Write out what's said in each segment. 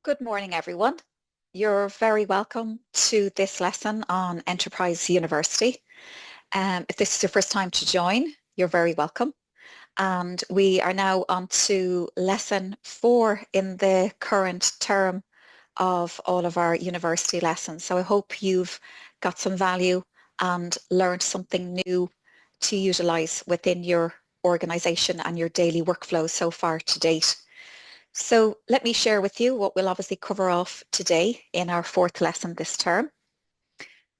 Good morning, everyone. You're very welcome to this lesson on Enterprise University. If this is your first time to join, you're very welcome. And we are now on to lesson 4 in the current term of all of our university lessons. So I hope you've got some value and learned something new to utilize within your organization and your daily workflow so far to date. So let me share with you what we'll obviously cover off today in our 4th lesson this term.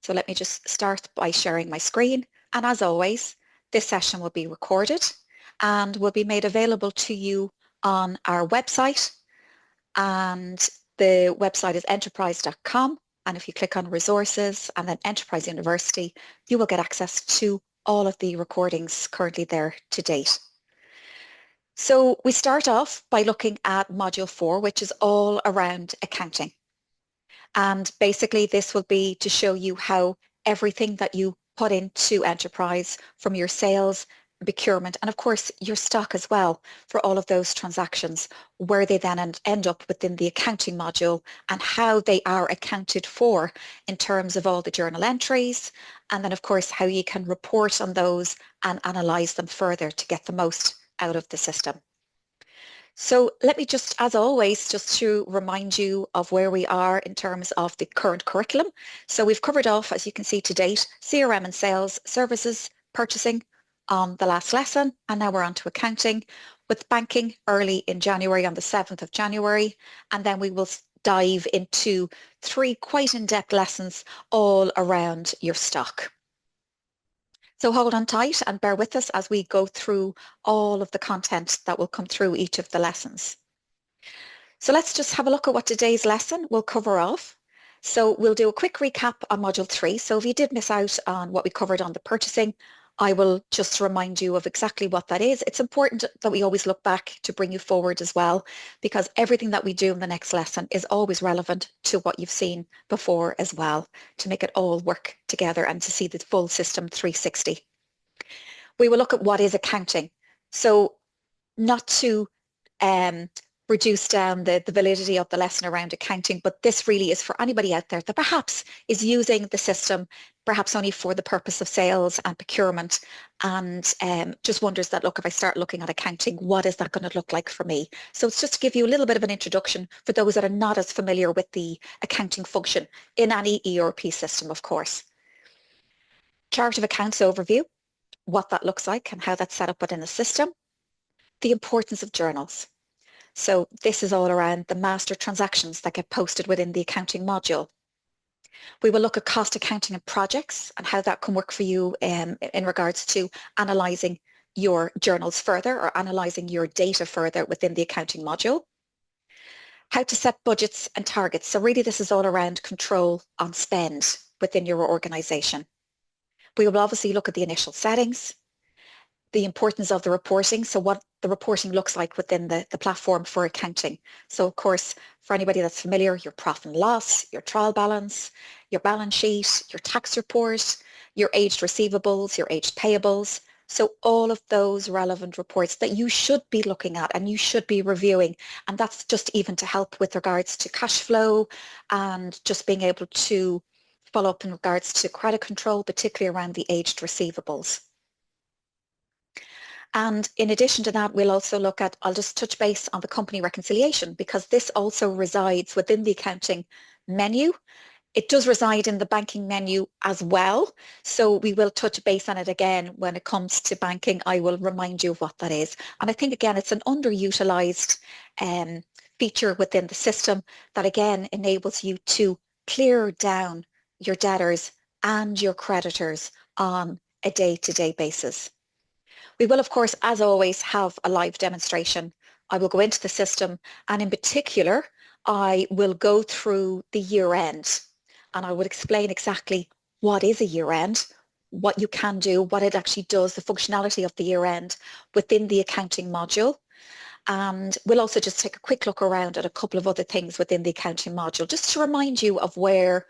So let me just start by sharing my screen. And as always, this session will be recorded and will be made available to you on our website. And the website is enterpryze.com. And if you click on resources and then Enterprise University, you will get access to all of the recordings currently there to date. So we start off by looking at Module 4, which is all around accounting. And basically this will be to show you how everything that you put into Enterprise, from your sales, procurement, and of course your stock as well, for all of those transactions, where they then end up within the accounting module and how they are accounted for in terms of all the journal entries, and then of course how you can report on those and analyze them further to get the most out of the system. So let me just, as always, just to remind you of where we are in terms of the current curriculum. So we've covered off, as you can see to date, CRM and sales, services, purchasing on the last lesson, and now we're on to accounting with banking early in January, on the 7th of January, and then we will dive into 3 quite in-depth lessons all around your stock. So hold on tight and bear with us as we go through all of the content that will come through each of the lessons. So let's just have a look at what today's lesson will cover off. So we'll do a quick recap on Module 3. So if you did miss out on what we covered on the purchasing, I will just remind you of exactly what that is. It's important that we always look back to bring you forward as well, because everything that we do in the next lesson is always relevant to what you've seen before as well, to make it all work together and to see the full system 360. We will look at what is accounting. So not to reduce down the validity of the lesson around accounting, but this really is for anybody out there that perhaps is using the system perhaps only for the purpose of sales and procurement, and just wonders that, look, if I start looking at accounting, what is that going to look like for me? So it's just to give you a little bit of an introduction for those that are not as familiar with the accounting function in any ERP system, of course. Chart of accounts overview, what that looks like and how that's set up within the system. The importance of journals. So this is all around the master transactions that get posted within the accounting module. We will look at cost accounting and projects and how that can work for you in regards to analysing your journals further or analysing your data further within the accounting module. How to set budgets and targets. So really this is all around control on spend within your organisation. We will obviously look at the initial settings, the importance of the reporting, so what the reporting looks like within the platform for accounting. So of course, for anybody that's familiar, your profit and loss, your trial balance, your balance sheet, your tax report, your aged receivables, your aged payables. So all of those relevant reports that you should be looking at and you should be reviewing. And that's just even to help with regards to cash flow and just being able to follow up in regards to credit control, particularly around the aged receivables. And in addition to that, we'll also look at, I'll just touch base on the company reconciliation, because this also resides within the accounting menu. It does reside in the banking menu as well. So we will touch base on it again when it comes to banking. I will remind you of what that is. And I think, again, it's an underutilized feature within the system that, again, enables you to clear down your debtors and your creditors on a day-to-day basis. We will, of course, as always, have a live demonstration. I will go into the system, and in particular, I will go through the year end, and I will explain exactly what is a year end, what you can do, what it actually does, the functionality of the year end within the accounting module. And we'll also just take a quick look around at a couple of other things within the accounting module, just to remind you of where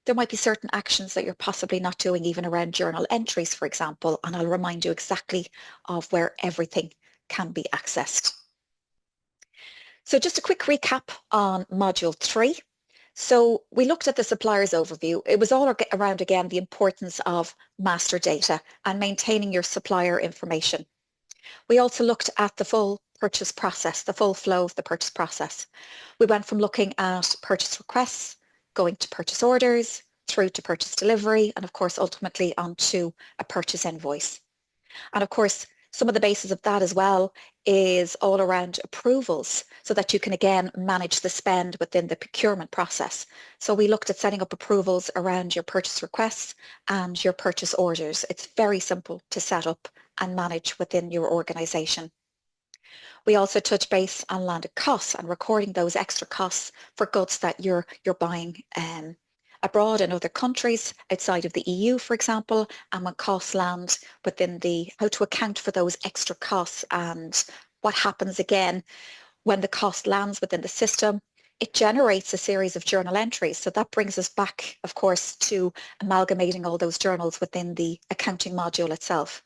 there might be certain actions that you're possibly not doing, even around journal entries, for example, and I'll remind you exactly of where everything can be accessed. So just a quick recap on Module 3. So we looked at the suppliers overview. It was all around, again, the importance of master data and maintaining your supplier information. We also looked at the full purchase process, the full flow of the purchase process. We went from looking at purchase requests, going to purchase orders, through to purchase delivery, and of course, ultimately onto a purchase invoice. And of course, some of the basis of that as well is all around approvals so that you can again manage the spend within the procurement process. So we looked at setting up approvals around your purchase requests and your purchase orders. It's very simple to set up and manage within your organization. We also touch base on landed costs and recording those extra costs for goods that you're buying abroad in other countries outside of the EU, for example, and when costs land within how to account for those extra costs and what happens again when the cost lands within the system. It generates a series of journal entries. So that brings us back, of course, to amalgamating all those journals within the accounting module itself.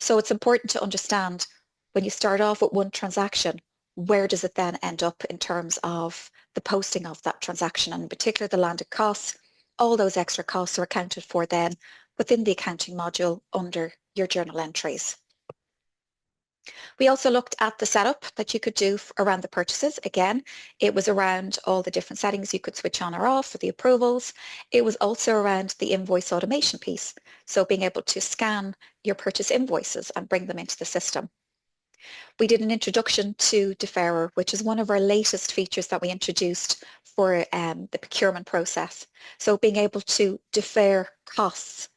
So it's important to understand when you start off with one transaction, where does it then end up in terms of the posting of that transaction, and in particular the landed costs. All those extra costs are accounted for then within the accounting module under your journal entries. We also looked at the setup that you could do around the purchases. Again, it was around all the different settings you could switch on or off for the approvals. It was also around the invoice automation piece. So being able to scan your purchase invoices and bring them into the system. We did an introduction to deferrer, which is one of our latest features that we introduced for the procurement process. So being able to defer costs.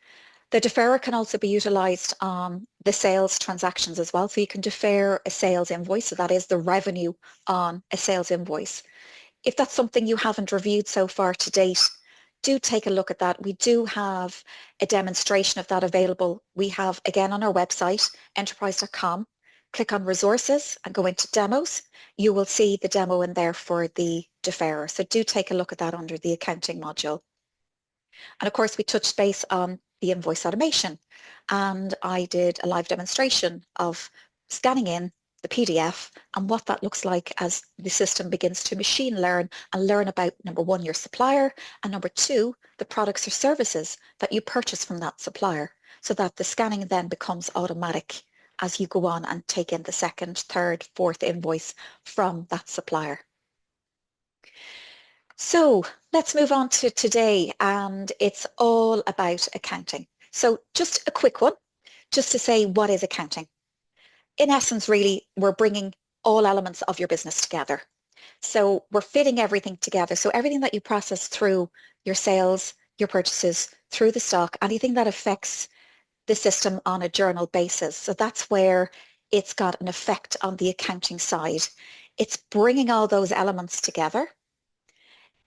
The deferrer can also be utilised on the sales transactions as well. So you can defer a sales invoice, so that is the revenue on a sales invoice. If that's something you haven't reviewed so far to date, do take a look at that. We do have a demonstration of that available. We have, again, on our website, enterpryze.com. Click on resources and go into demos. You will see the demo in there for the deferrer. So do take a look at that under the accounting module. And of course, we touched base on the invoice automation, and I did a live demonstration of scanning in the PDF and what that looks like as the system begins to machine learn and learn about, number one, your supplier, and number two, the products or services that you purchase from that supplier, so that the scanning then becomes automatic as you go on and take in the second, third, fourth invoice from that supplier. So let's move on to today, and it's all about accounting. So just a quick one, just to say, what is accounting? In essence, really, we're bringing all elements of your business together. So we're fitting everything together. So everything that you process through your sales, your purchases, through the stock, anything that affects the system on a journal basis. So that's where it's got an effect on the accounting side. It's bringing all those elements together.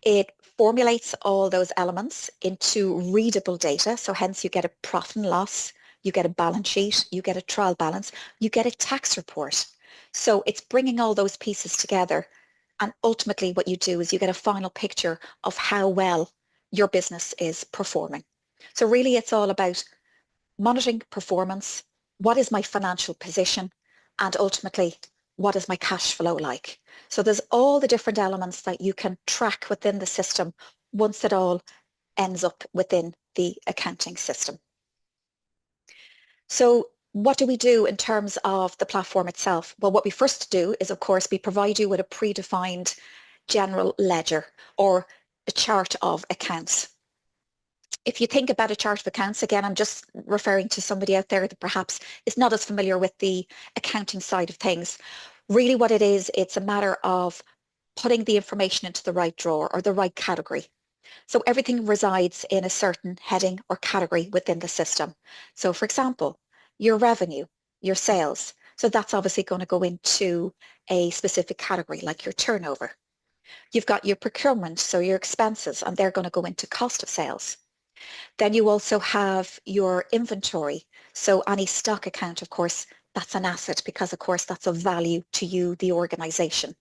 It formulates all those elements into readable data. So hence you get a profit and loss, you get a balance sheet, you get a trial balance, you get a tax report. So it's bringing all those pieces together. And ultimately what you do is you get a final picture of how well your business is performing. So really it's all about monitoring performance, what is my financial position, and ultimately, what is my cash flow like? So there's all the different elements that you can track within the system once it all ends up within the accounting system. So what do we do in terms of the platform itself? Well, what we first do is, of course, we provide you with a predefined general ledger or a chart of accounts. If you think about a chart of accounts, again, I'm just referring to somebody out there that perhaps is not as familiar with the accounting side of things. Really what it is, it's a matter of putting the information into the right drawer or the right category. So everything resides in a certain heading or category within the system. So for example, your revenue, your sales. So that's obviously going to go into a specific category like your turnover. You've got your procurement, so your expenses, and they're going to go into cost of sales. Then you also have your inventory. So any stock account, of course, that's an asset because, of course, that's of value to you, the organization.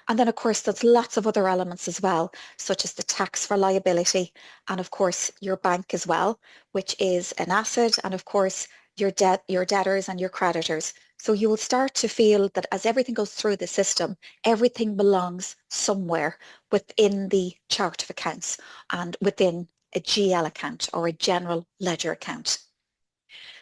And then, of course, there's lots of other elements as well, such as the tax for liability and, of course, your bank as well, which is an asset, and, of course, your debtors and your creditors. So you will start to feel that as everything goes through the system, everything belongs somewhere within the chart of accounts and within a GL account or a general ledger account.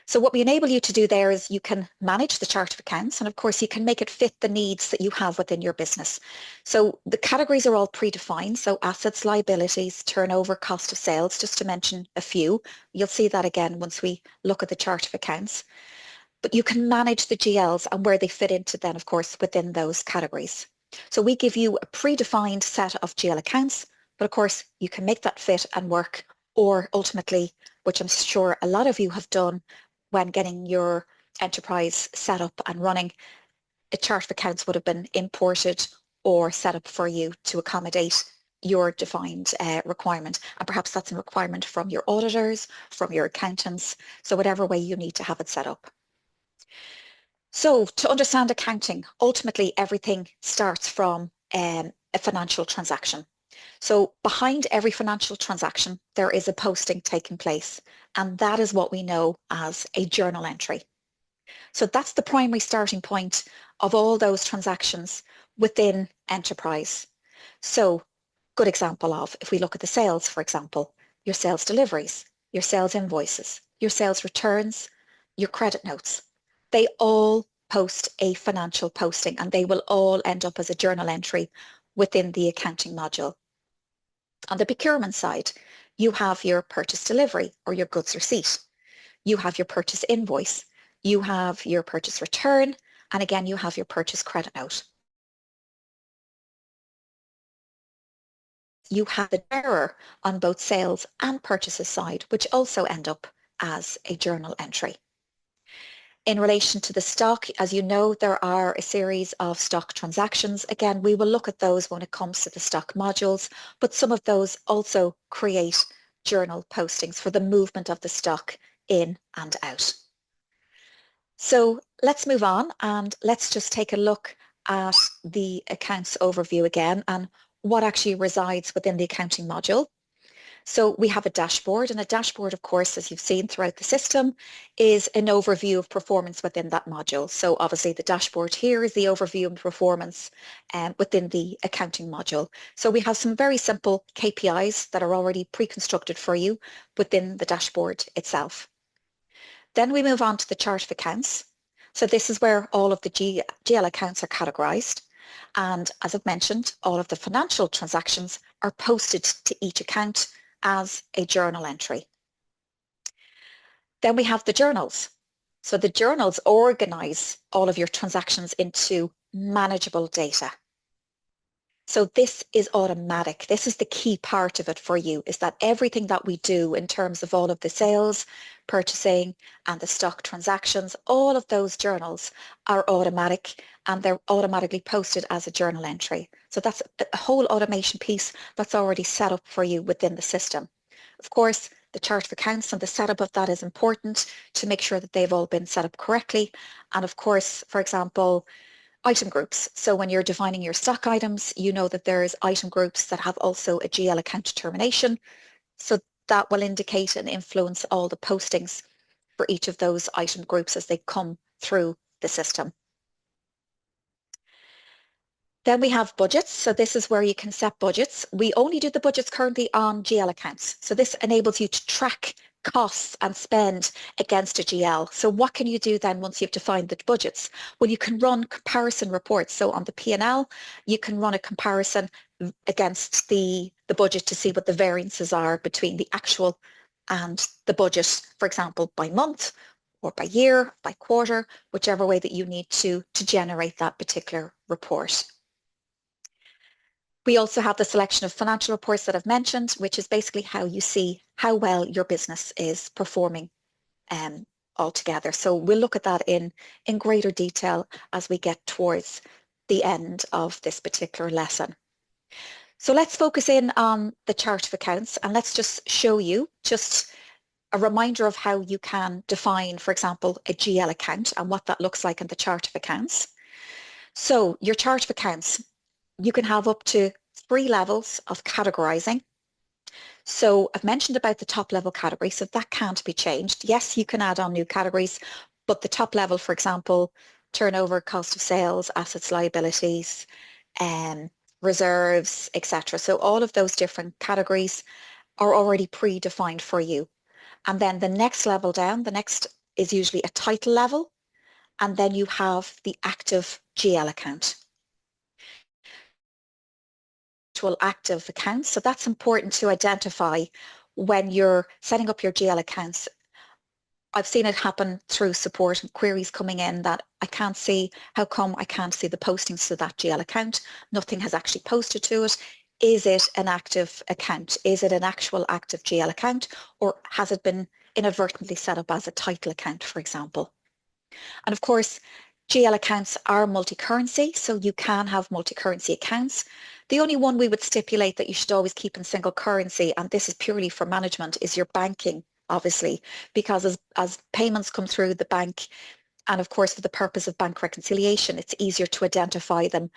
So what we enable you to do there is you can manage the chart of accounts, and of course you can make it fit the needs that you have within your business. So the categories are all predefined, so assets, liabilities, turnover, cost of sales, just to mention a few. You'll see that again once we look at the chart of accounts. But you can manage the GLs and where they fit into then, of course, within those categories. So we give you a predefined set of GL accounts, but of course you can make that fit and work, or ultimately, which I'm sure a lot of you have done when getting your enterprise set up and running, a chart of accounts would have been imported or set up for you to accommodate your defined requirement. And perhaps that's a requirement from your auditors, from your accountants, so whatever way you need to have it set up. So to understand accounting, ultimately everything starts from a financial transaction. So behind every financial transaction, there is a posting taking place, and that is what we know as a journal entry. So that's the primary starting point of all those transactions within Enterprise. So good example of, if we look at the sales, for example, your sales deliveries, your sales invoices, your sales returns, your credit notes, they all post a financial posting and they will all end up as a journal entry within the accounting module. On the procurement side, you have your purchase delivery or your goods receipt. You have your purchase invoice. You have your purchase return. And again, you have your purchase credit note. You have the bearer on both sales and purchases side, which also end up as a journal entry. In relation to the stock, as you know, there are a series of stock transactions. Again, we will look at those when it comes to the stock modules, but some of those also create journal postings for the movement of the stock in and out. So let's move on and let's just take a look at the accounts overview again and what actually resides within the accounting module. So we have a dashboard, and a dashboard, of course, as you've seen throughout the system, is an overview of performance within that module. So obviously the dashboard here is the overview of performance within the accounting module. So we have some very simple KPIs that are already pre-constructed for you within the dashboard itself. Then we move on to the chart of accounts. So this is where all of the GL accounts are categorized. And as I've mentioned, all of the financial transactions are posted to each account as a journal entry. Then we have the journals. So the journals organize all of your transactions into manageable data. So this is automatic. This is the key part of it for you, is that everything that we do in terms of all of the sales, purchasing and the stock transactions, all of those journals are automatic and they're automatically posted as a journal entry. So that's a whole automation piece that's already set up for you within the system. Of course, the chart of accounts and the setup of that is important to make sure that they've all been set up correctly. And of course, for example, item groups. So when you're defining your stock items, you know that there's item groups that have also a GL account determination. So that will indicate and influence all the postings for each of those item groups as they come through the system. Then we have budgets. So this is where you can set budgets. We only do the budgets currently on GL accounts. So this enables you to track costs and spend against a GL. So what can you do then once you've defined the budgets? Well, you can run comparison reports. So on the P&L, you can run a comparison against the budget to see what the variances are between the actual and the budget, for example, by month or by year, by quarter, whichever way that you need to generate that particular report. We also have the selection of financial reports that I've mentioned, which is basically how you see how well your business is performing altogether. So we'll look at that in greater detail as we get towards the end of this particular lesson. So let's focus in on the chart of accounts and let's just show you just a reminder of how you can define, for example, a GL account and what that looks like in the chart of accounts. So your chart of accounts, you can have up to 3 levels of categorizing. So I've mentioned about the top level category, so that can't be changed. Yes, you can add on new categories, but the top level, for example, turnover, cost of sales, assets, liabilities, reserves, etc. So all of those different categories are already predefined for you. And then the next level down, the next is usually a title level, and then you have the active GL account. Active accounts. So that's important to identify when you're setting up your GL accounts. I've seen it happen through support and queries coming in that I can't see, how come I can't see the postings to that GL account? Nothing has actually posted to it. Is it an active account? Is it an actual active GL account, or has it been inadvertently set up as a title account, for example? And of course, GL accounts are multi-currency, so you can have multi-currency accounts. The only one we would stipulate that you should always keep in single currency, and this is purely for management, is your banking, obviously, because as payments come through the bank, and of course for the purpose of bank reconciliation, it's easier to identify them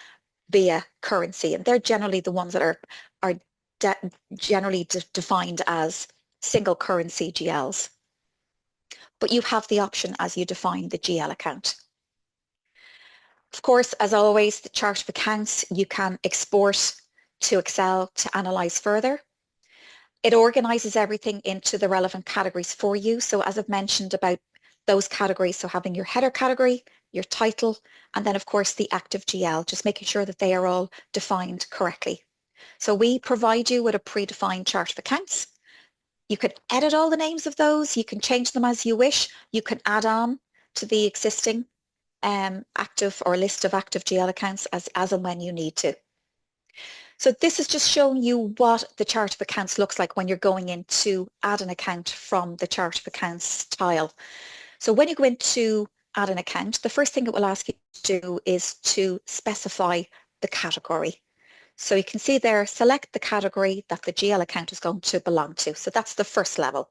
via currency, and they're generally the ones that are generally defined as single currency GLs. But you have the option as you define the GL account. Of course, as always, the chart of accounts you can export to Excel to analyze further. It organizes everything into the relevant categories for you. So as I've mentioned about those categories, so having your header category, your title, and then of course the active GL, just making sure that they are all defined correctly. So we provide you with a predefined chart of accounts. You can edit all the names of those. You can change them as you wish. You can add on to the existing active or list of active GL accounts as and when you need to. So this is just showing you what the chart of accounts looks like when you're going in to add an account from the chart of accounts tile. So when you go into add an account, the first thing it will ask you to do is to specify the category. So you can see there, select the category that the GL account is going to belong to. So that's the first level.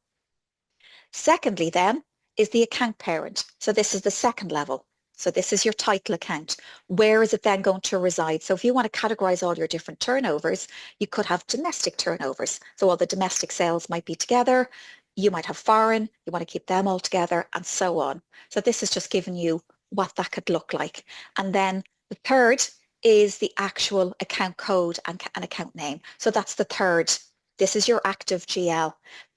Secondly then is the account parent. So this is the second level. So this is your title account. Where is it then going to reside? So if you want to categorize all your different turnovers, you could have domestic turnovers. So all the domestic sales might be together. You might have foreign. You want to keep them all together and so on. So this is just giving you what that could look like. And then the third is the actual account code and account name. So that's the third. This is your active GL.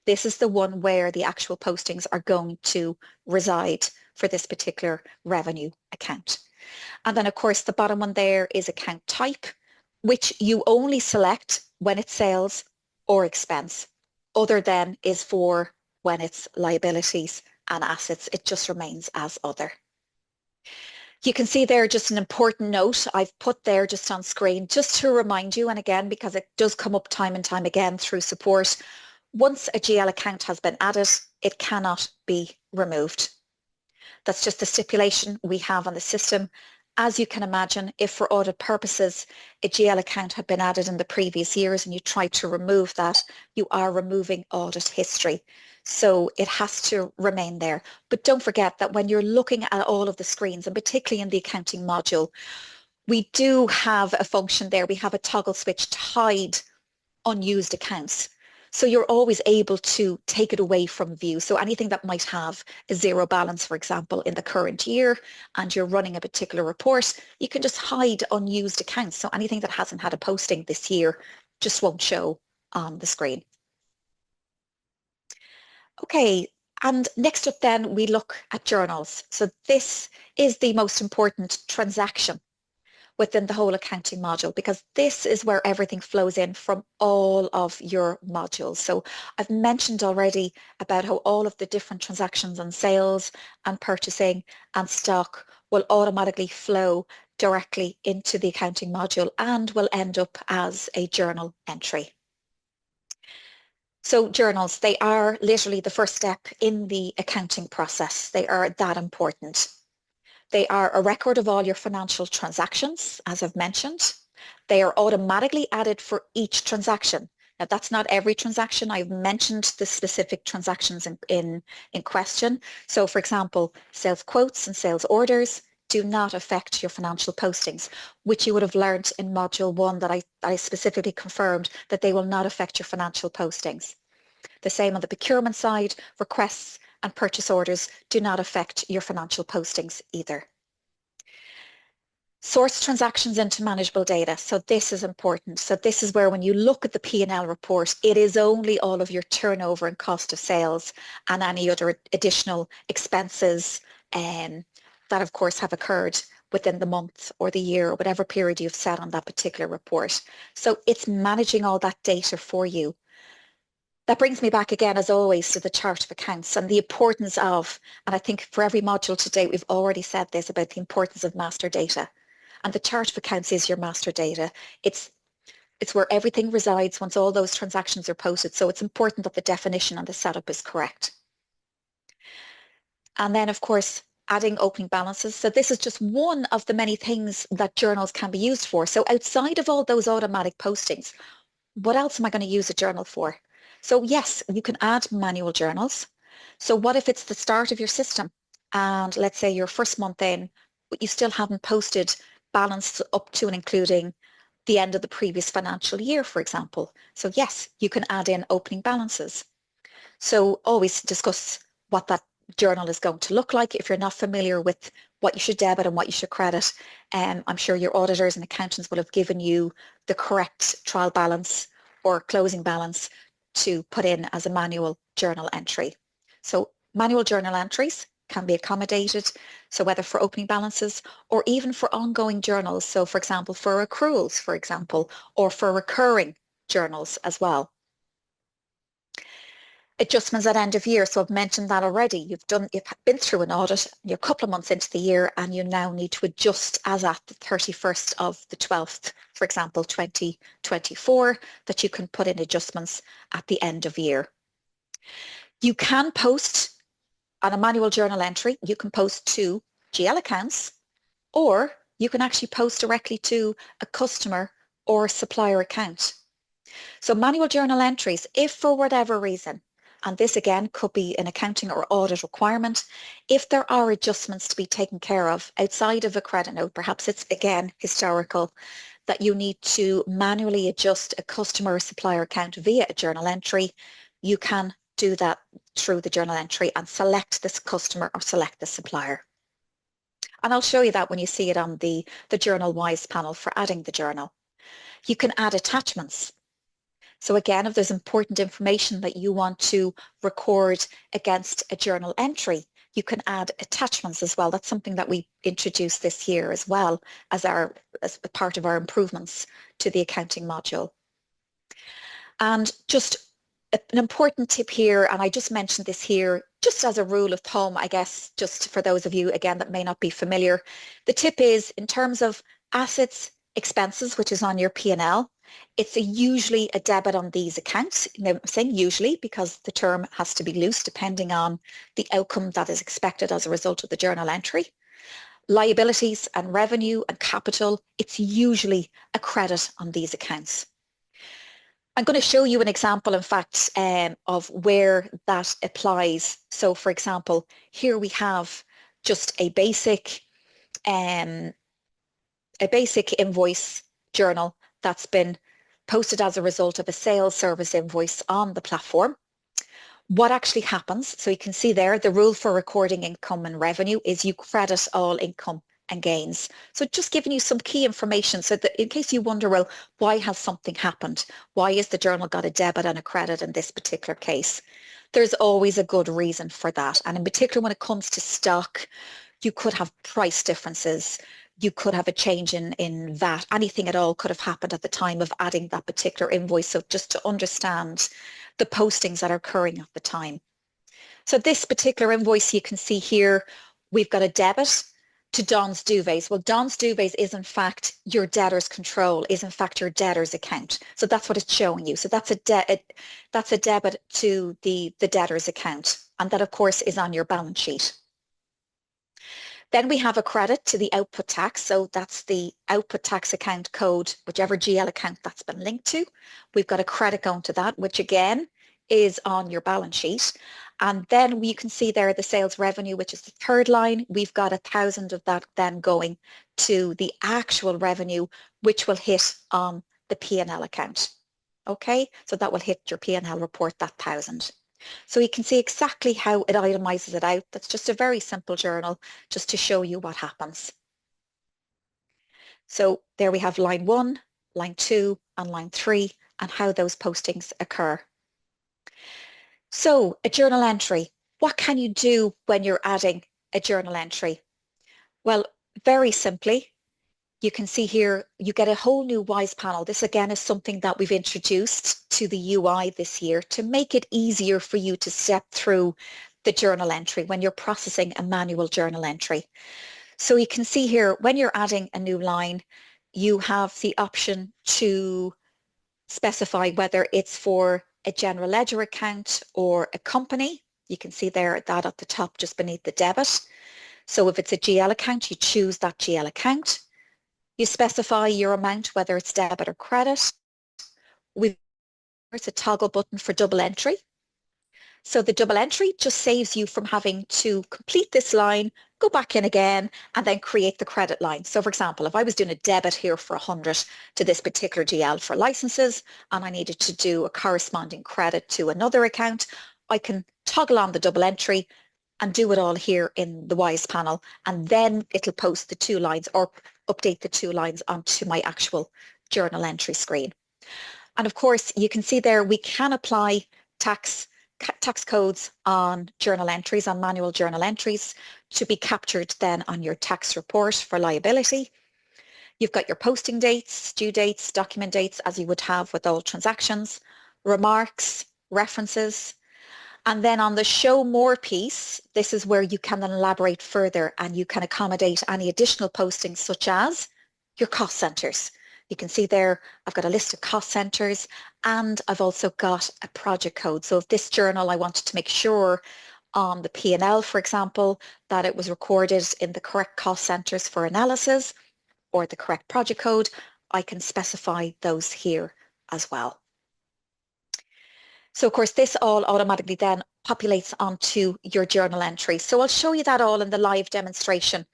This is the one where the actual postings are going to reside for this particular revenue account. And then of course the bottom one there is account type, which you only select when it's sales or expense. Other than is for when it's liabilities and assets, it just remains as other. You can see there just an important note I've put there just on screen just to remind you, and again because it does come up time and time again through support, once a GL account has been added, it cannot be removed. That's just the stipulation we have on the system. As you can imagine, if for audit purposes a GL account had been added in the previous years and you try to remove that, you are removing audit history. So it has to remain there. But don't forget that when you're looking at all of the screens, and particularly in the accounting module, we do have a function there. We have a toggle switch to hide unused accounts. So you're always able to take it away from view. So anything that might have a zero balance, for example, in the current year, and you're running a particular report, you can just hide unused accounts. So anything that hasn't had a posting this year just won't show on the screen. Okay, and next up then we look at journals. So this is the most important transaction within the whole accounting module, because this is where everything flows in from all of your modules. So I've mentioned already about how all of the different transactions and sales and purchasing and stock will automatically flow directly into the accounting module and will end up as a journal entry. So journals, they are literally the first step in the accounting process. They are that important. They are a record of all your financial transactions, as I've mentioned. They are automatically added for each transaction. Now, that's not every transaction. I've mentioned the specific transactions in question. So, for example, sales quotes and sales orders do not affect your financial postings, which you would have learned in Module 1 that I specifically confirmed that they will not affect your financial postings. The same on the procurement side, requests and purchase orders do not affect your financial postings either. Source transactions into manageable data. So this is important. So this is where when you look at the P&L report, it is only all of your turnover and cost of sales and any other additional expenses that of course have occurred within the month or the year or whatever period you've set on that particular report. So it's managing all that data for you. That brings me back again, as always, to the chart of accounts and the importance of, and I think for every module to date, we've already said this about the importance of master data. And the chart of accounts is your master data. It's where everything resides once all those transactions are posted. So it's important that the definition and the setup is correct. And then, of course, adding opening balances. So this is just one of the many things that journals can be used for. So outside of all those automatic postings, what else am I going to use a journal for? So yes, you can add manual journals. So what if it's the start of your system and let's say your first month in, but you still haven't posted balance up to and including the end of the previous financial year, for example. So yes, you can add in opening balances. So always discuss what that journal is going to look like. If you're not familiar with what you should debit and what you should credit, I'm sure your auditors and accountants will have given you the correct trial balance or closing balance to put in as a manual journal entry. So manual journal entries can be accommodated. So whether for opening balances or even for ongoing journals. So for example, for accruals, for example, or for recurring journals as well. Adjustments at end of year. So I've mentioned that already. You've been through an audit, you're a couple of months into the year and you now need to adjust as at the 31st of the 12th, for example, 2024, that you can put in adjustments at the end of year. You can post on a manual journal entry, you can post to GL accounts, or you can actually post directly to a customer or supplier account. So manual journal entries, if for whatever reason, and this again could be an accounting or audit requirement, if there are adjustments to be taken care of outside of a credit note, perhaps it's again historical, that you need to manually adjust a customer or supplier account via a journal entry, you can do that through the journal entry and select this customer or select the supplier. And I'll show you that when you see it on the Journal Wise panel for adding the journal. You can add attachments. So again, if there's important information that you want to record against a journal entry, you can add attachments as well. That's something that we introduced this year as well as a part of our improvements to the accounting module. And just an important tip here, and I just mentioned this here, just as a rule of thumb, I guess, just for those of you, again, that may not be familiar, the tip is in terms of assets, expenses, which is on your P&L, it's usually a debit on these accounts. Now, I'm saying usually because the term has to be loose depending on the outcome that is expected as a result of the journal entry. Liabilities and revenue and capital, it's usually a credit on these accounts. I'm going to show you an example, in fact, of where that applies. So, for example, here we have just a basic invoice journal that's been posted as a result of a sales service invoice on the platform. What actually happens, so you can see there, the rule for recording income and revenue is you credit all income and gains. So just giving you some key information so that in case you wonder, well, why has something happened? Why is the journal got a debit and a credit in this particular case? There's always a good reason for that. And in particular, when it comes to stock, you could have price differences. You could have a change in VAT. Anything at all could have happened at the time of adding that particular invoice. So just to understand the postings that are occurring at the time. So this particular invoice you can see here, we've got a debit to Don's Duvets. Well, Don's Duvets is in fact your debtor's control, is in fact your debtor's account. So that's what it's showing you. So that's a debit to the debtor's account. And that of course is on your balance sheet. Then we have a credit to the output tax. So that's the output tax account code, whichever GL account that's been linked to. We've got a credit going to that, which again is on your balance sheet. And then you can see there the sales revenue, which is the third line. We've got 1,000 of that then going to the actual revenue, which will hit on the P&L account. Okay, so that will hit your P&L report, that 1,000. So you can see exactly how it itemizes it out. That's just a very simple journal just to show you what happens. So there we have line 1, line 2, and line 3, and how those postings occur. So a journal entry, what can you do when you're adding a journal entry? Well, very simply, you can see here, you get a whole new WISE panel. This again is something that we've introduced to the UI this year to make it easier for you to step through the journal entry when you're processing a manual journal entry. So you can see here, when you're adding a new line, you have the option to specify whether it's for a general ledger account or a company. You can see there that at the top just beneath the debit. So if it's a GL account, you choose that GL account. You specify your amount, whether it's debit or credit. There's a toggle button for double entry. So the double entry just saves you from having to complete this line, go back in again, and then create the credit line. So for example, if I was doing a debit here for 100 to this particular GL for licenses, and I needed to do a corresponding credit to another account, I can toggle on the double entry and do it all here in the WISE panel, and then it'll post the 2 lines or update the 2 lines onto my actual journal entry screen. And of course, you can see there we can apply tax codes on journal entries, on manual journal entries, to be captured then on your tax report for liability. You've got your posting dates, due dates, document dates, as you would have with all transactions, remarks, references. And then on the show more piece, this is where you can then elaborate further and you can accommodate any additional postings such as your cost centers. You can see there, I've got a list of cost centers and I've also got a project code. So if this journal, I wanted to make sure on the P&L, for example, that it was recorded in the correct cost centers for analysis or the correct project code, I can specify those here as well. So of course, this all automatically then populates onto your journal entry. So I'll show you that all in the live demonstration,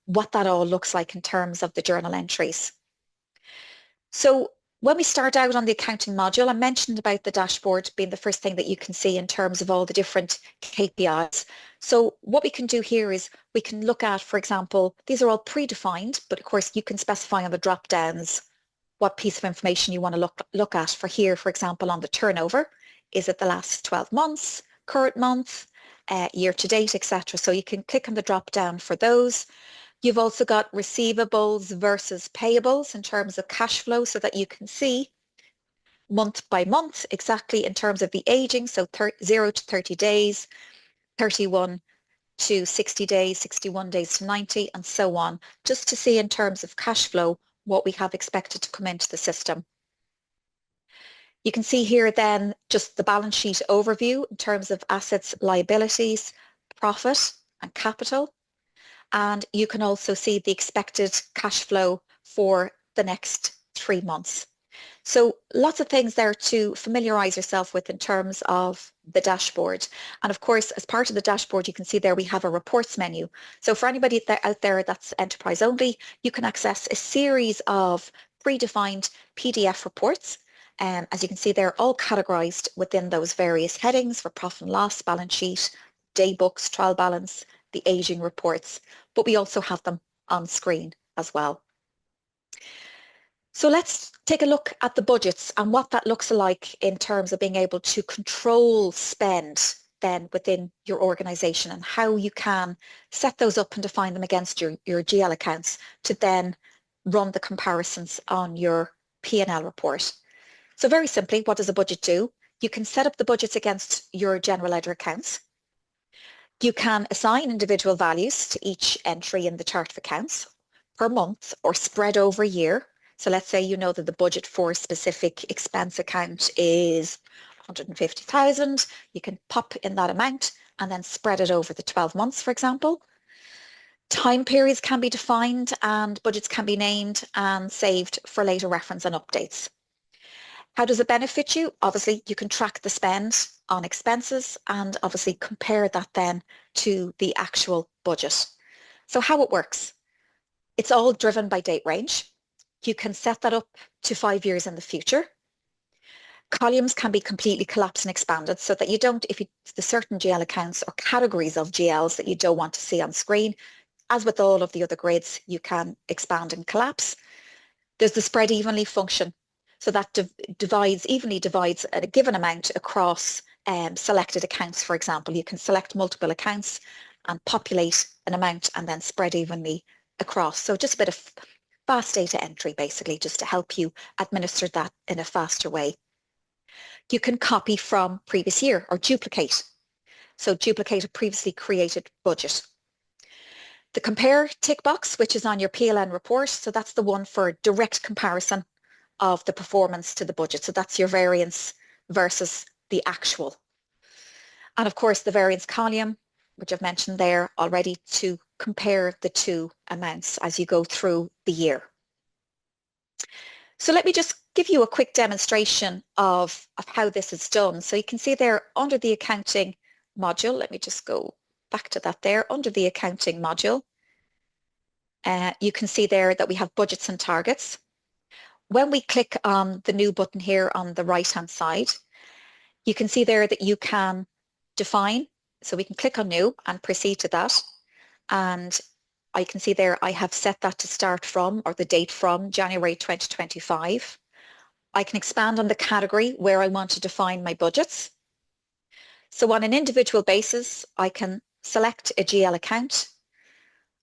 what that all looks like in terms of the journal entries. So when we start out on the accounting module, I mentioned about the dashboard being the first thing that you can see in terms of all the different KPIs. So what we can do here is we can look at, for example, these are all predefined, but of course you can specify on the drop downs what piece of information you want to look at. For here, for example, on the turnover, is it the last 12 months, current month, year to date, etc. So you can click on the drop down for those. You've also got receivables versus payables in terms of cash flow so that you can see month by month exactly in terms of the aging. So 0 to 30 days, 31 to 60 days, 61 days to 90, and so on, just to see in terms of cash flow what we have expected to come into the system. You can see here then just the balance sheet overview in terms of assets, liabilities, profit and capital. And you can also see the expected cash flow for the next 3 months. So lots of things there to familiarize yourself with in terms of the dashboard. And of course, as part of the dashboard, you can see there we have a reports menu. So for anybody out there that's Enterprise only, you can access a series of predefined PDF reports. As you can see, they're all categorized within those various headings for profit and loss, balance sheet, day books, trial balance, the aging reports, but we also have them on screen as well. So let's take a look at the budgets and what that looks like in terms of being able to control spend then within your organization and how you can set those up and define them against your GL accounts to then run the comparisons on your P&L report. So very simply, what does a budget do? You can set up the budgets against your general ledger accounts. You can assign individual values to each entry in the chart of accounts per month or spread over a year. So let's say you know that the budget for a specific expense account is 150,000. You can pop in that amount and then spread it over the 12 months, for example. Time periods can be defined and budgets can be named and saved for later reference and updates. How does it benefit you? Obviously, you can track the spend on expenses and obviously compare that then to the actual budget. So how it works, it's all driven by date range. You can set that up to 5 years in the future. Columns can be completely collapsed and expanded so that you don't, if the certain GL accounts or categories of GLs that you don't want to see on screen, as with all of the other grids, you can expand and collapse. There's the spread evenly function. So that evenly divides a given amount across selected accounts, for example. You can select multiple accounts and populate an amount and then spread evenly across. So just a bit of fast data entry, basically, just to help you administer that in a faster way. You can copy from previous year or duplicate. So duplicate a previously created budget. The compare tick box, which is on your PLN report, so that's the one for direct comparison of the performance to the budget. So that's your variance versus the actual. And of course, the variance column, which I've mentioned there already, to compare the two amounts as you go through the year. So let me just give you a quick demonstration of how this is done. So you can see there under the accounting module, let me just go back to that there, under the accounting module, you can see there that we have budgets and targets. When we click on the new button here on the right-hand side, you can see there that you can define. So we can click on new and proceed to that. And I can see there I have set that to start from, or the date from, January 2025. I can expand on the category where I want to define my budgets. So on an individual basis, I can select a GL account.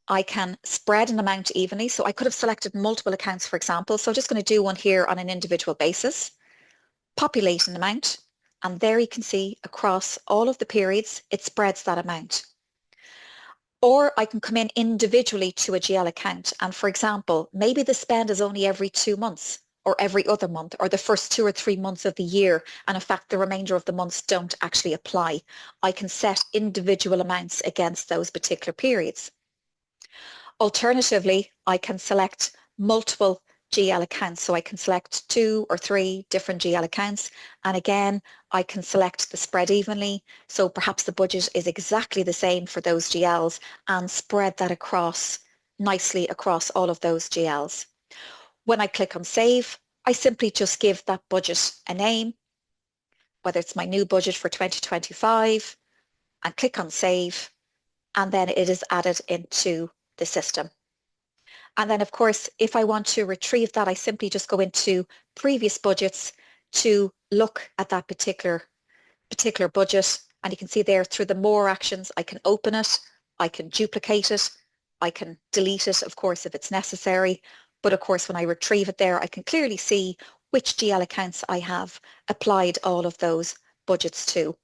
I can spread an amount evenly. So I could have selected multiple accounts, for example. So I'm just going to do one here on an individual basis, populate an amount, and there you can see across all of the periods, it spreads that amount. Or I can come in individually to a GL account. And for example, maybe the spend is only every 2 months or every other month or the first 2 or 3 months of the year. And in fact, the remainder of the months don't actually apply. I can set individual amounts against those particular periods. Alternatively, I can select multiple GL accounts. So I can select 2 or 3 different GL accounts. And again, I can select the spread evenly. So perhaps the budget is exactly the same for those GLs and spread that across nicely across all of those GLs. When I click on save, I simply just give that budget a name, whether it's my new budget for 2025, and click on save, and then it is added into the system. And then, of course, if I want to retrieve that, I simply just go into previous budgets to look at that particular budget. And you can see there through the more actions, I can open it, I can duplicate it, I can delete it, of course, if it's necessary. But of course, when I retrieve it there, I can clearly see which GL accounts I have applied all of those budgets to.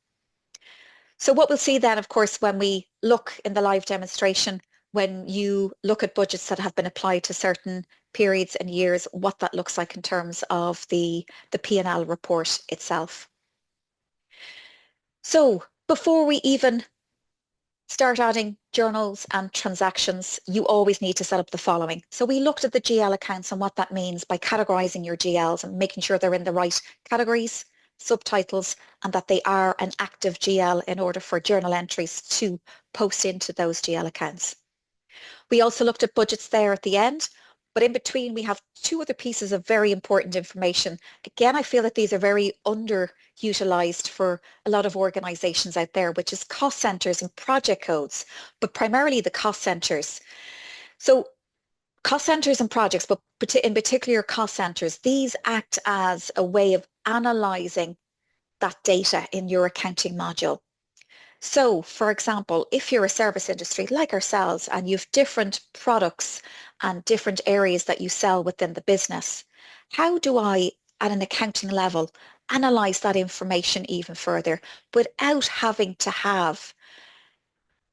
So what we'll see then, of course, when we look in the live demonstration, when you look at budgets that have been applied to certain periods and years, what that looks like in terms of the P&L report itself. So before we even start adding journals and transactions, you always need to set up the following. So we looked at the GL accounts and what that means by categorizing your GLs and making sure they're in the right categories, subtitles, and that they are an active GL in order for journal entries to post into those GL accounts. We also looked at budgets there at the end, but in between we have 2 other pieces of very important information. Again, I feel that these are very underutilized for a lot of organizations out there, which is cost centers and project codes, but primarily the cost centers. So cost centers and projects, but in particular cost centers, these act as a way of analyzing that data in your accounting module. So, for example, if you're a service industry like ourselves and you've different products and different areas that you sell within the business, how do I, at an accounting level, analyze that information even further without having to have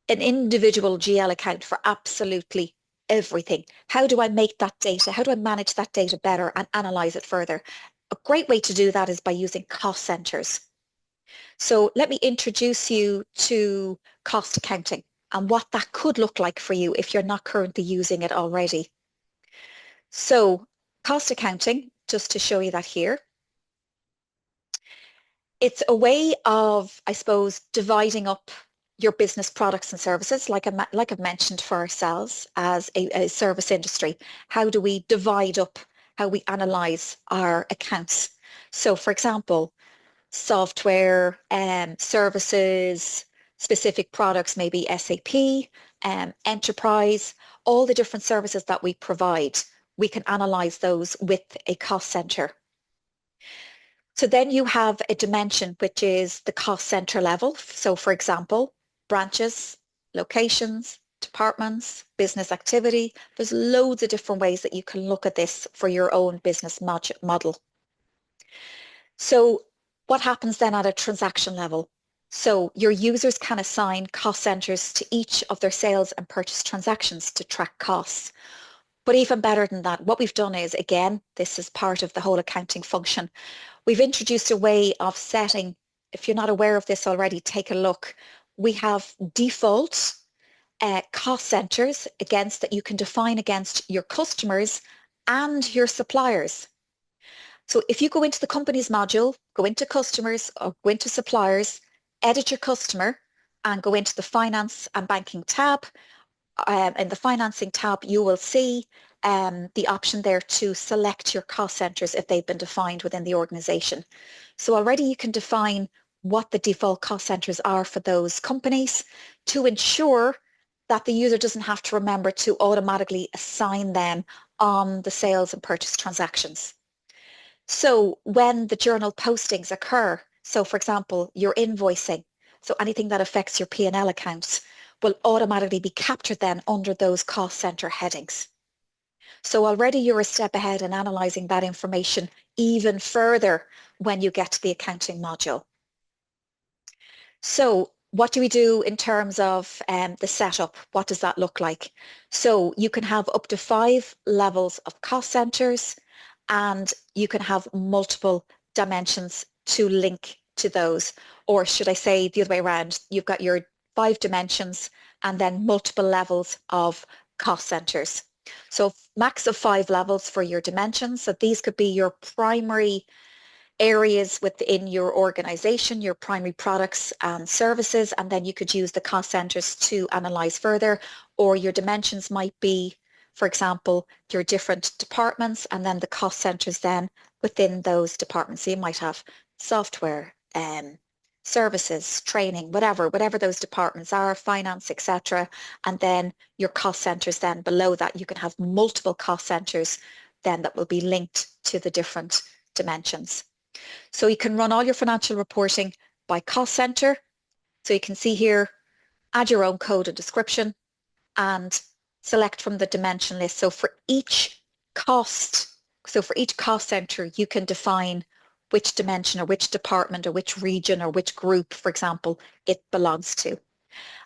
an individual GL account for absolutely everything? How do I make that data? How do I manage that data better and analyze it further? A great way to do that is by using cost centers. So let me introduce you to cost accounting and what that could look like for you if you're not currently using it already. So cost accounting, just to show you that here, it's a way of, I suppose, dividing up your business products and services, like I've mentioned for ourselves as a service industry. How do we divide up how we analyze our accounts? So for example, software, services, specific products, maybe SAP, Enterprise, all the different services that we provide. We can analyze those with a cost center. So then you have a dimension, which is the cost center level. So for example, branches, locations, departments, business activity. There's loads of different ways that you can look at this for your own business model. So what happens then at a transaction level? So your users can assign cost centers to each of their sales and purchase transactions to track costs. But even better than that, what we've done is, again, this is part of the whole accounting function. We've introduced a way of setting, if you're not aware of this already, take a look. We have default cost centers that you can define against your customers and your suppliers. So if you go into the companies module, go into customers or go into suppliers, edit your customer and go into the finance and banking tab. In the financing tab, you will see the option there to select your cost centers if they've been defined within the organization. So already you can define what the default cost centers are for those companies to ensure that the user doesn't have to remember to automatically assign them on the sales and purchase transactions. So when the journal postings occur, so for example, your invoicing, so anything that affects your P&L accounts will automatically be captured then under those cost center headings. So already you're a step ahead in analysing that information even further when you get to the accounting module. So what do we do in terms of the setup? What does that look like? So you can have up to 5 levels of cost centers, and you can have multiple dimensions to link to those. Or should I say the other way around, you've got your 5 dimensions and then multiple levels of cost centers. So max of 5 levels for your dimensions. So these could be your primary areas within your organization, your primary products and services, and then you could use the cost centers to analyze further, or your dimensions might be, for example, your different departments and then the cost centers then within those departments. So you might have software, services, training, whatever those departments are, finance, etc. And then your cost centers then below that, you can have multiple cost centers then that will be linked to the different dimensions. So you can run all your financial reporting by cost center. So you can see here, add your own code and description and select from the dimension list. So for each cost center, you can define which dimension or which department or which region or which group, for example, it belongs to.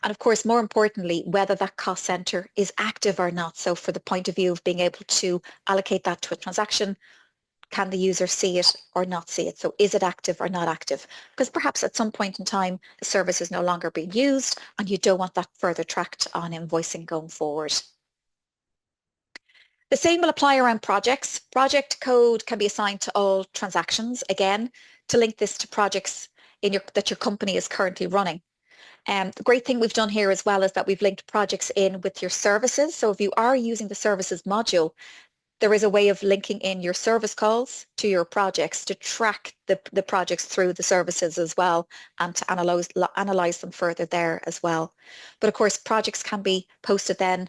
And of course, more importantly, whether that cost center is active or not. So for the point of view of being able to allocate that to a transaction, can the user see it or not see it? So is it active or not active? Because perhaps at some point in time, the service is no longer being used and you don't want that further tracked on invoicing going forward. The same will apply around projects. Project code can be assigned to all transactions, again, to link this to projects that your company is currently running. The great thing we've done here as well is that we've linked projects in with your services. So if you are using the services module, there is a way of linking in your service calls to your projects to track the projects through the services as well and to analyze them further there as well. But of course, projects can be posted then,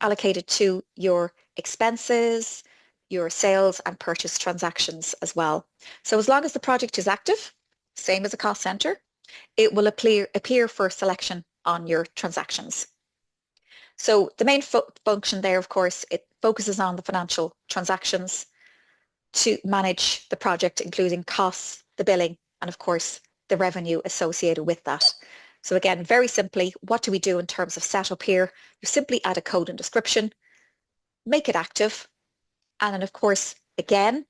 allocated to your expenses, your sales and purchase transactions as well. So as long as the project is active, same as a cost center, it will appear for selection on your transactions. So the main function there, of course, it focuses on the financial transactions to manage the project, including costs, the billing, and of course, the revenue associated with that. So again, very simply, what do we do in terms of setup here? You simply add a code and description, make it active, and then of course, again,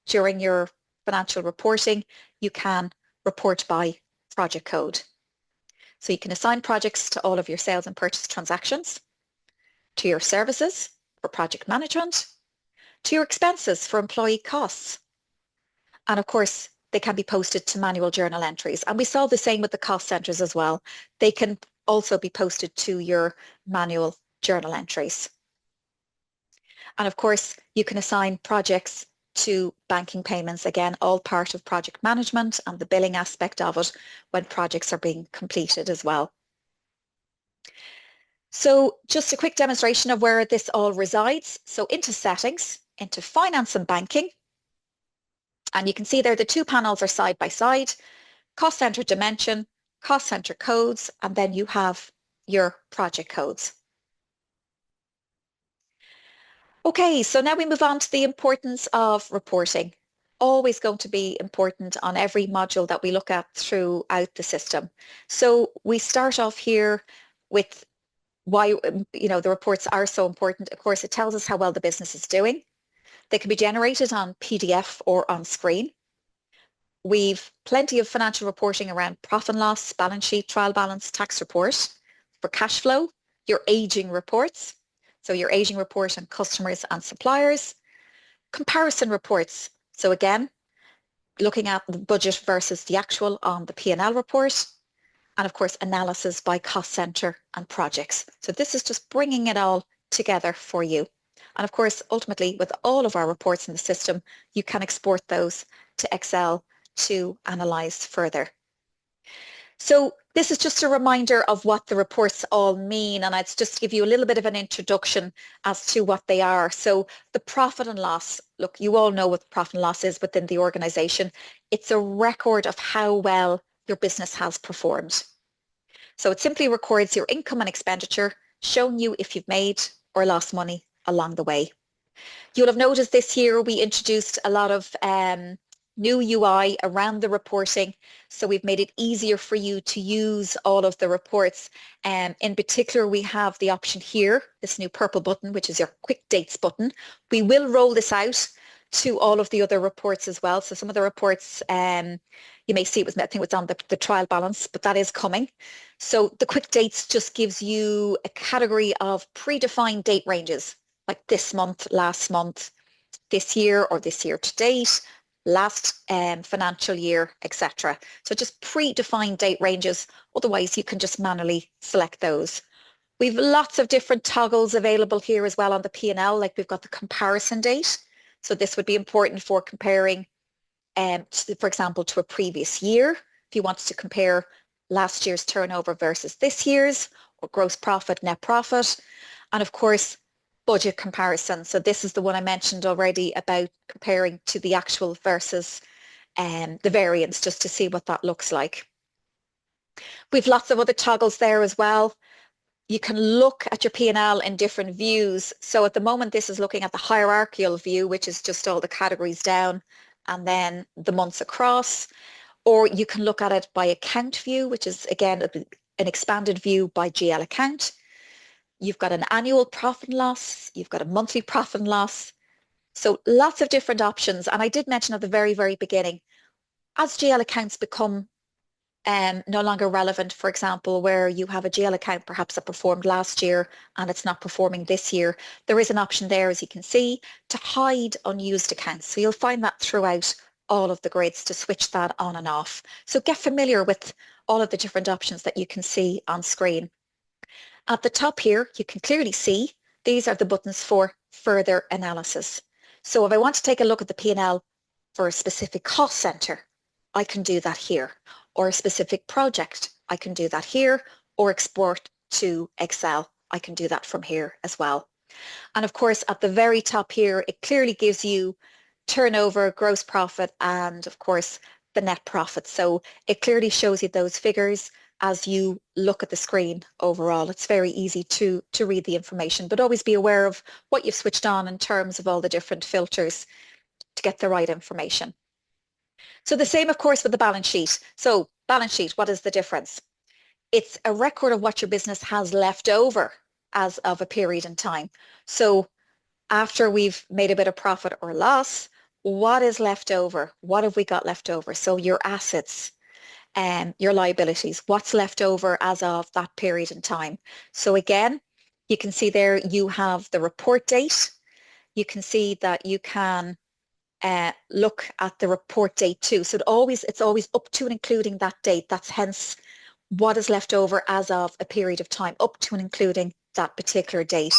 during your financial reporting, you can report by project code. So you can assign projects to all of your sales and purchase transactions, to your services for project management, to your expenses for employee costs. And of course, they can be posted to manual journal entries. And we saw the same with the cost centers as well. They can also be posted to your manual journal entries. And of course, you can assign projects to banking payments, again, all part of project management and the billing aspect of it when projects are being completed as well. So just a quick demonstration of where this all resides. So into settings, into finance and banking, and you can see there the two panels are side by side, cost center dimension, cost center codes, and then you have your project codes. Okay, so now we move on to the importance of reporting. Always going to be important on every module that we look at throughout the system. So we start off here with why the reports are so important. Of course, it tells us how well the business is doing. They can be generated on PDF or on screen. We've plenty of financial reporting around profit and loss, balance sheet, trial balance, tax report. For cash flow, your aging reports. So your aging report on customers and suppliers. Comparison reports. So again, looking at the budget versus the actual on the P&L report. And of course, analysis by cost center and projects. So this is just bringing it all together for you. And of course, ultimately, with all of our reports in the system, you can export those to Excel to analyze further. So this is just a reminder of what the reports all mean, and I'd just give you a little bit of an introduction as to what they are. So the profit and loss, look, you all know what profit and loss is within the organization. It's a record of how well your business has performed. So it simply records your income and expenditure, showing you if you've made or lost money along the way. You'll have noticed this year we introduced a lot of new UI around the reporting. So we've made it easier for you to use all of the reports. In particular, we have the option here, this new purple button, which is your quick dates button. We will roll this out to all of the other reports as well. So some of the reports, you may see I think it was on the trial balance, but that is coming. So the quick dates just gives you a category of predefined date ranges, like this month, last month, this year or this year to date, last financial year, etc. So just predefined date ranges. Otherwise, you can just manually select those. We've lots of different toggles available here as well on the P&L, like we've got the comparison date. So this would be important for comparing, for example, to a previous year. If you wanted to compare last year's turnover versus this year's, or gross profit, net profit, and of course, budget comparison. So this is the one I mentioned already about comparing to the actual versus the variance, just to see what that looks like. We've lots of other toggles there as well. You can look at your P&L in different views. So at the moment, this is looking at the hierarchical view, which is just all the categories down and then the months across. Or you can look at it by account view, which is, again, an expanded view by GL account. You've got an annual profit and loss. You've got a monthly profit and loss. So lots of different options. And I did mention at the very, very beginning, as GL accounts become no longer relevant, for example, where you have a GL account perhaps that performed last year and it's not performing this year, there is an option there, as you can see, to hide unused accounts. So you'll find that throughout all of the grids to switch that on and off. So get familiar with all of the different options that you can see on screen. At the top here, you can clearly see these are the buttons for further analysis. So if I want to take a look at the P&L for a specific cost center, I can do that here. Or a specific project, I can do that here, or export to Excel. I can do that from here as well. And of course, at the very top here, it clearly gives you turnover, gross profit, and of course, the net profit. So it clearly shows you those figures as you look at the screen overall. It's very easy to read the information, but always be aware of what you've switched on in terms of all the different filters to get the right information. So the same, of course, with the balance sheet. So balance sheet, what is the difference? It's a record of what your business has left over as of a period in time. So after we've made a bit of profit or loss, what is left over? What have we got left over? So your assets and your liabilities, what's left over as of that period in time. So again, you can see there you have the report date. You can see that you can look at the report date too. So it's always up to and including that date. That's hence what is left over as of a period of time, up to and including that particular date.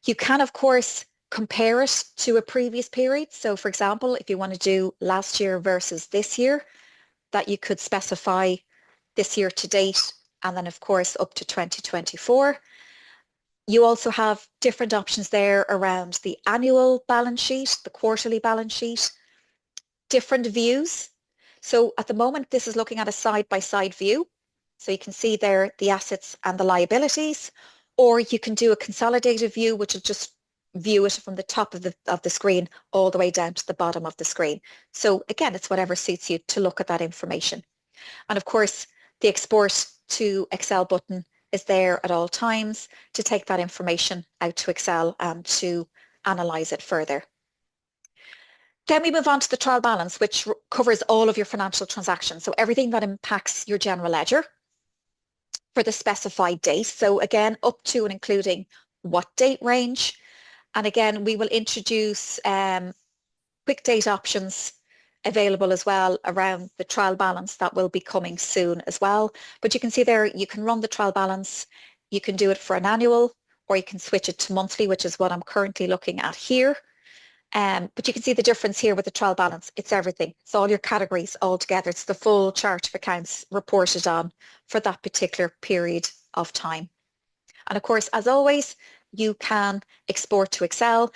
You can, of course, compare it to a previous period. So for example, if you want to do last year versus this year, that you could specify this year to date and then of course up to 2024. You also have different options there around the annual balance sheet, the quarterly balance sheet, different views. So at the moment, this is looking at a side-by-side view. So you can see there the assets and the liabilities, or you can do a consolidated view, which will just view it from the top of the screen all the way down to the bottom of the screen. So again, it's whatever suits you to look at that information. And of course, the export to Excel button is there at all times to take that information out to Excel and to analyze it further. Then we move on to the trial balance, which covers all of your financial transactions. So everything that impacts your general ledger for the specified date. So again, up to and including what date range. And again, we will introduce quick date options available as well around the trial balance that will be coming soon as well. But you can see there, you can run the trial balance. You can do it for an annual, or you can switch it to monthly, which is what I'm currently looking at here. But you can see the difference here with the trial balance. It's everything. It's all your categories all together. It's the full chart of accounts reported on for that particular period of time. And of course, as always, you can export to Excel.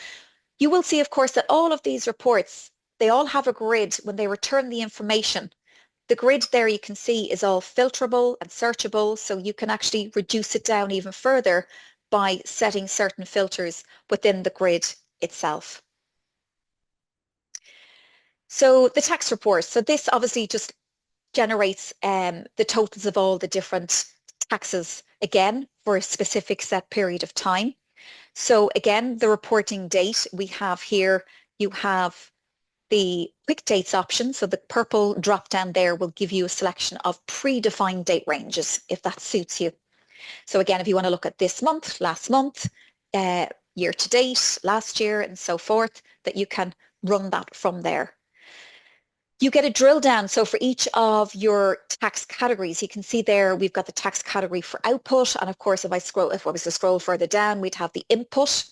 You will see, of course, that all of these reports, they all have a grid when they return the information. The grid there you can see is all filterable and searchable, so you can actually reduce it down even further by setting certain filters within the grid itself. So the tax report, so this obviously just generates the totals of all the different taxes, again, for a specific set period of time. So again, the reporting date we have here, you have the quick dates option. So the purple drop down there will give you a selection of predefined date ranges, if that suits you. So again, if you want to look at this month, last month, year to date, last year, and so forth, that you can run that from there. You get a drill down. So for each of your tax categories, you can see there we've got the tax category for output. And of course, if I was to scroll further down, we'd have the input.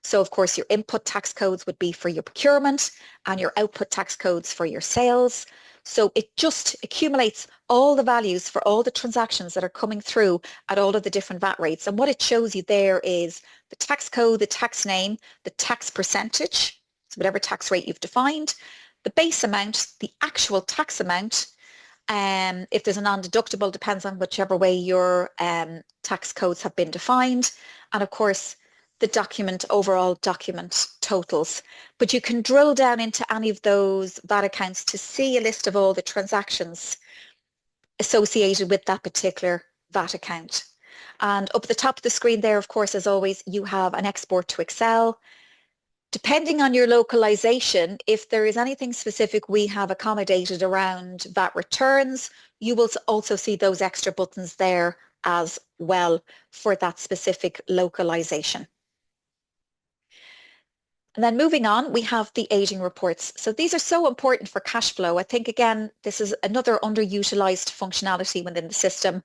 So of course, your input tax codes would be for your procurement and your output tax codes for your sales. So it just accumulates all the values for all the transactions that are coming through at all of the different VAT rates. And what it shows you there is the tax code, the tax name, the tax percentage, so whatever tax rate you've defined, the base amount, the actual tax amount, if there's a non-deductible, depends on whichever way your tax codes have been defined, and of course the overall document totals. But you can drill down into any of those VAT accounts to see a list of all the transactions associated with that particular VAT account. And up at the top of the screen there, of course, as always, you have an export to Excel. Depending on your localization, if there is anything specific we have accommodated around VAT returns, you will also see those extra buttons there as well for that specific localization. And then moving on, we have the aging reports. So these are so important for cash flow. I think, again, this is another underutilized functionality within the system.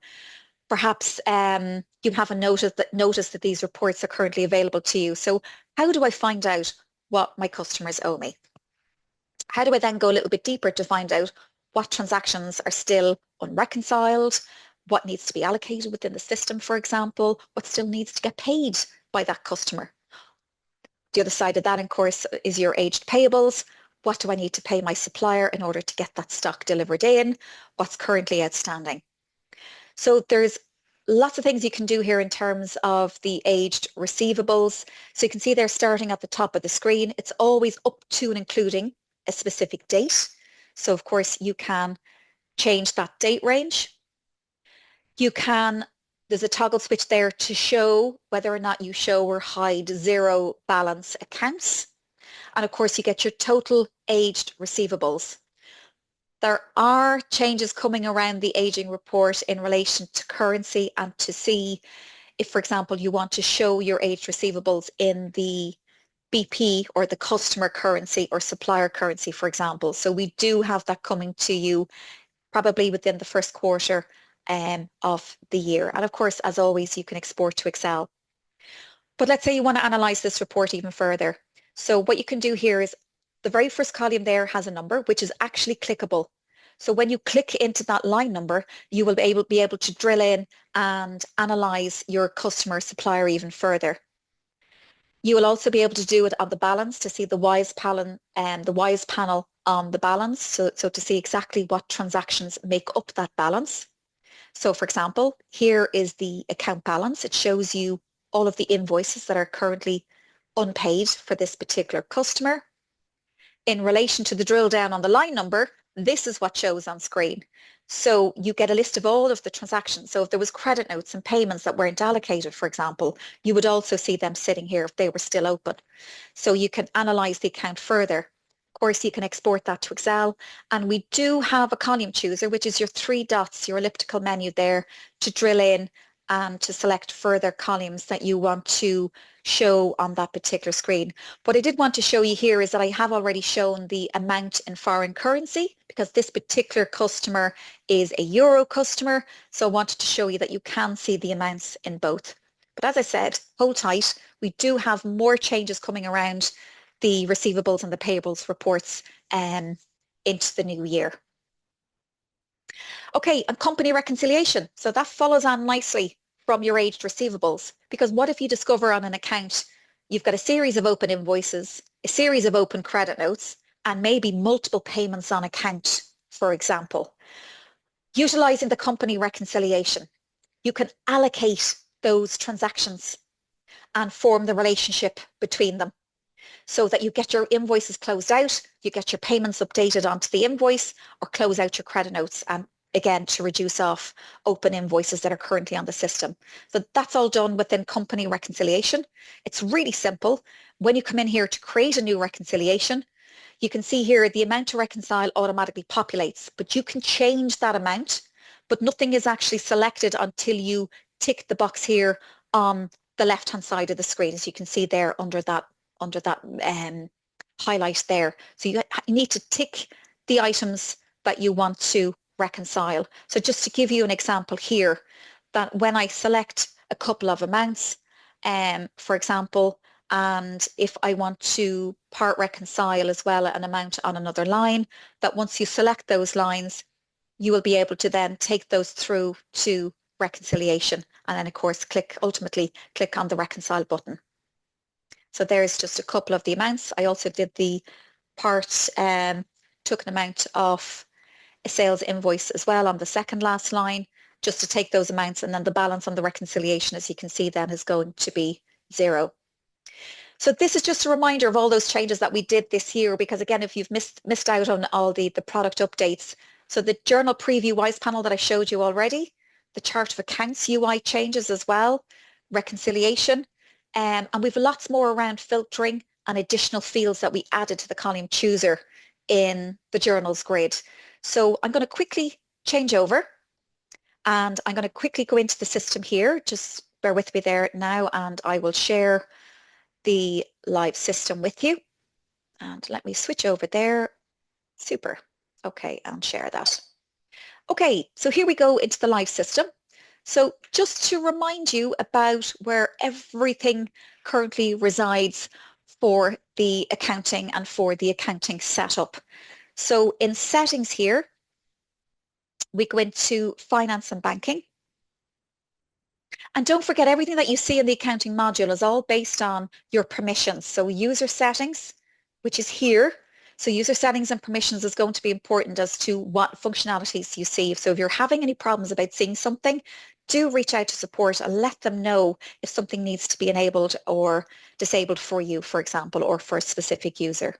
Perhaps you haven't noticed that these reports are currently available to you. So how do I find out what my customers owe me? How do I then go a little bit deeper to find out what transactions are still unreconciled, what needs to be allocated within the system, for example, what still needs to get paid by that customer? The other side of that, of course, is your aged payables. What do I need to pay my supplier in order to get that stock delivered in? What's currently outstanding? So there's lots of things you can do here in terms of the aged receivables. So you can see they're starting at the top of the screen. It's always up to and including a specific date. So of course you can change that date range. There's a toggle switch there to show whether or not you show or hide zero balance accounts. And of course you get your total aged receivables. There are changes coming around the aging report in relation to currency and to see if, for example, you want to show your aged receivables in the BP or the customer currency or supplier currency, for example. So we do have that coming to you probably within the first quarter of the year. And of course, as always, you can export to Excel. But let's say you want to analyze this report even further. So what you can do here is the very first column there has a number, which is actually clickable. So when you click into that line number, you will be able to drill in and analyze your customer supplier even further. You will also be able to do it on the balance to see the WISE panel on the balance. So to see exactly what transactions make up that balance. So for example, here is the account balance. It shows you all of the invoices that are currently unpaid for this particular customer. In relation to the drill down on the line number, this is what shows on screen. So you get a list of all of the transactions. So if there was credit notes and payments that weren't allocated, for example, you would also see them sitting here if they were still open. So you can analyze the account further. Of course, you can export that to Excel. And we do have a column chooser, which is your three dots, your elliptical menu there, to drill in and to select further columns that you want to show on that particular screen. What I did want to show you here is that I have already shown the amount in foreign currency because this particular customer is a euro customer. So I wanted to show you that you can see the amounts in both. But as I said, hold tight. We do have more changes coming around the receivables and the payables reports into the new year. Okay, and company reconciliation. So that follows on nicely from your aged receivables, because what if you discover on an account you've got a series of open invoices, a series of open credit notes, and maybe multiple payments on account, for example. Utilizing the company reconciliation, you can allocate those transactions and form the relationship between them so that you get your invoices closed out, you get your payments updated onto the invoice, or close out your credit notes, and again, to reduce off open invoices that are currently on the system. So that's all done within company reconciliation. It's really simple. When you come in here to create a new reconciliation, you can see here the amount to reconcile automatically populates, but you can change that amount, but nothing is actually selected until you tick the box here on the left-hand side of the screen, as you can see there under that highlight there. So you need to tick the items that you want to reconcile. So just to give you an example here, that when I select a couple of amounts, for example, and if I want to part reconcile as well an amount on another line, that once you select those lines, you will be able to then take those through to reconciliation, and then of course ultimately click on the reconcile button. So there's just a couple of the amounts. I also did the part, took an amount of a sales invoice as well on the second last line, just to take those amounts, and then the balance on the reconciliation, as you can see, then is going to be 0. So this is just a reminder of all those changes that we did this year, because again, if you've missed out on all the product updates, so the journal preview WISE panel that I showed you already, the chart of accounts UI changes as well, reconciliation, and we've lots more around filtering and additional fields that we added to the column chooser in the journals grid. So I'm going to quickly change over, and I'm going to quickly go into the system here. Just bear with me there now, and I will share the live system with you. And let me switch over there. Super. Okay, and share that. Okay, so here we go into the live system. So just to remind you about where everything currently resides for the accounting and for the accounting setup. So in settings here, we go into finance and banking. And don't forget, everything that you see in the accounting module is all based on your permissions. So user settings, which is here. So user settings and permissions is going to be important as to what functionalities you see. So if you're having any problems about seeing something, do reach out to support and let them know if something needs to be enabled or disabled for you, for example, or for a specific user.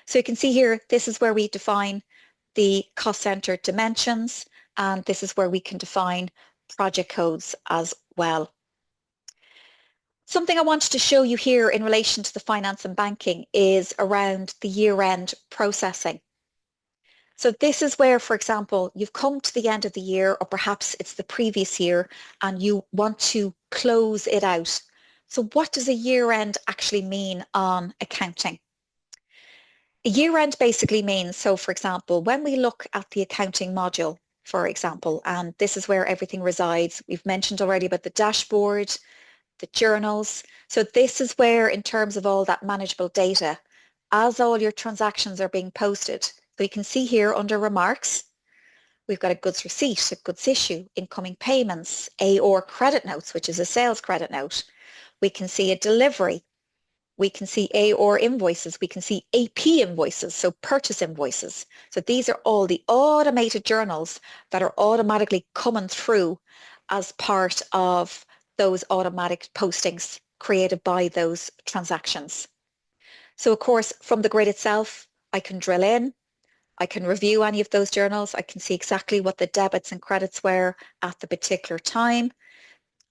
So you can see here, this is where we define the cost center dimensions, and this is where we can define project codes as well. Something I wanted to show you here in relation to the finance and banking is around the year-end processing. So this is where, for example, you've come to the end of the year, or perhaps it's the previous year, and you want to close it out. So what does a year-end actually mean on accounting? A year-end basically means, so for example, when we look at the accounting module, for example, and this is where everything resides. We've mentioned already about the dashboard, the journals. So this is where, in terms of all that manageable data, as all your transactions are being posted, we can see here under remarks, We've got a goods receipt, a goods issue, incoming payments, AR credit notes, which is a sales credit note. We can see a delivery. We can see AR invoices. We can see AP invoices, so purchase invoices. So these are all the automated journals that are automatically coming through as part of those automatic postings created by those transactions. So of course, from the grid itself, I can drill in. I can review any of those journals. I can see exactly what the debits and credits were at the particular time.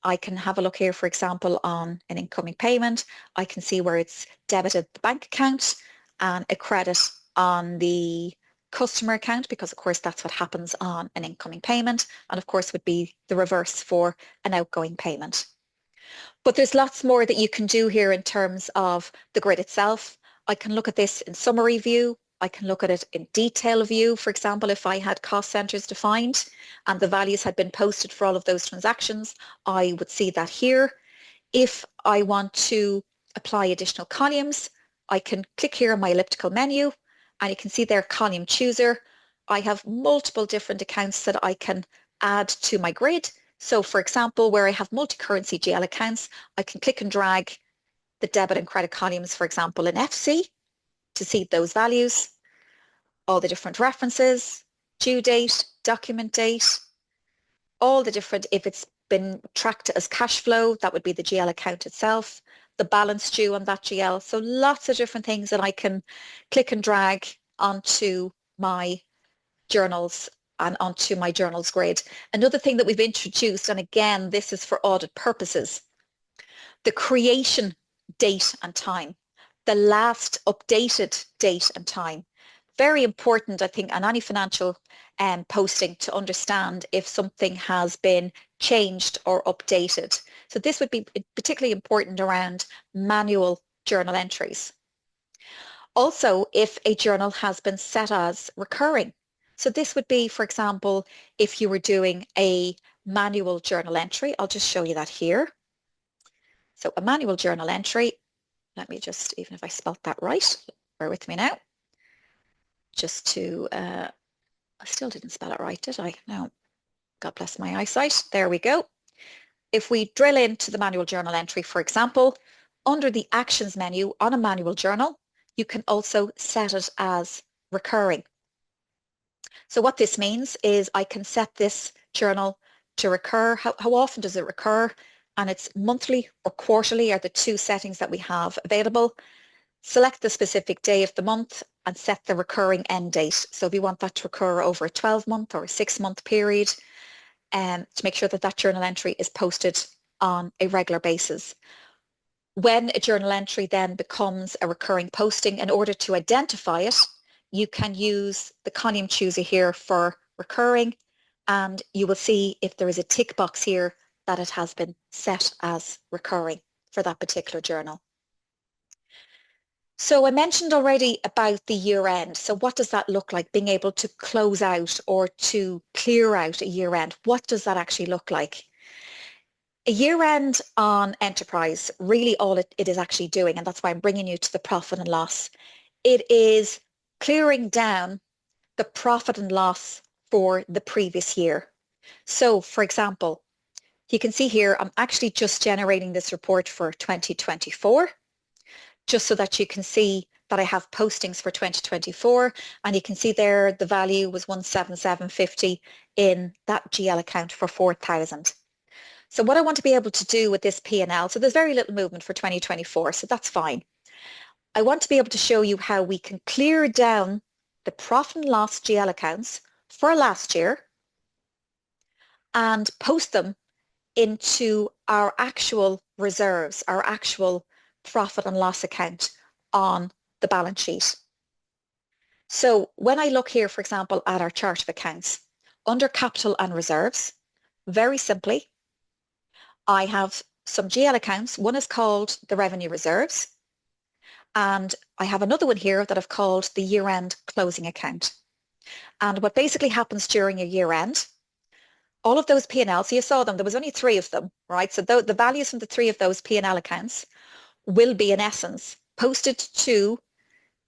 I can have a look here, for example, on an incoming payment. I can see where it's debited the bank account and a credit on the customer account, because of course that's what happens on an incoming payment, and of course would be the reverse for an outgoing payment. But there's lots more that you can do here in terms of the grid itself. I can look at this in summary view. I can look at it in detail view. For example, if I had cost centers defined and the values had been posted for all of those transactions, I would see that here. If I want to apply additional columns, I can click here on my elliptical menu and you can see there column chooser. I have multiple different accounts that I can add to my grid. So for example, where I have multi-currency GL accounts, I can click and drag the debit and credit columns, for example, in FC to see those values, all the different references, due date, document date, all the different, if it's been tracked as cash flow, that would be the GL account itself, the balance due on that GL. So lots of different things that I can click and drag onto my journals and onto my journals grid. Another thing that we've introduced, and again, this is for audit purposes, the creation date and time, the last updated date and time. Very important, I think, on any financial posting to understand if something has been changed or updated. So this would be particularly important around manual journal entries. Also, if a journal has been set as recurring. So this would be, for example, if you were doing a manual journal entry. I'll just show you that here. So a manual journal entry, let me just, even if I spelt that right, bear with me now. Just to, I still didn't spell it right, did I? No, God bless my eyesight. There we go. If we drill into the manual journal entry, for example, under the actions menu on a manual journal, you can also set it as recurring. So what this means is I can set this journal to recur. How often does it recur? And it's monthly or quarterly are the two settings that we have available. Select the specific day of the month and set the recurring end date. So if you want that to recur over a 12-month or a 6-month period, to make sure that that journal entry is posted on a regular basis. When a journal entry then becomes a recurring posting, in order to identify it, you can use the column chooser here for recurring, and you will see if there is a tick box here that it has been set as recurring for that particular journal. So I mentioned already about the year end. So what does that look like, being able to close out or to clear out a year end? What does that actually look like? A year end on Enterpryze, really all it is actually doing, and that's why I'm bringing you to the profit and loss, it is clearing down the profit and loss for the previous year. So for example, you can see here, I'm actually just generating this report for 2024, just so that you can see that I have postings for 2024, and you can see there the value was 17750 in that GL account for 4,000. So what I want to be able to do with this P&L, so there's very little movement for 2024, so that's fine. I want to be able to show you how we can clear down the profit and loss GL accounts for last year and post them into our actual reserves, our actual profit and loss account on the balance sheet. So when I look here, for example, at our chart of accounts, under capital and reserves, very simply, I have some GL accounts. One is called the revenue reserves, and I have another one here that I've called the year-end closing account. And what basically happens during a year-end, all of those P&Ls, so you saw them, there was only 3 of them, right? So the values from the 3 of those P&L accounts will be, in essence, posted to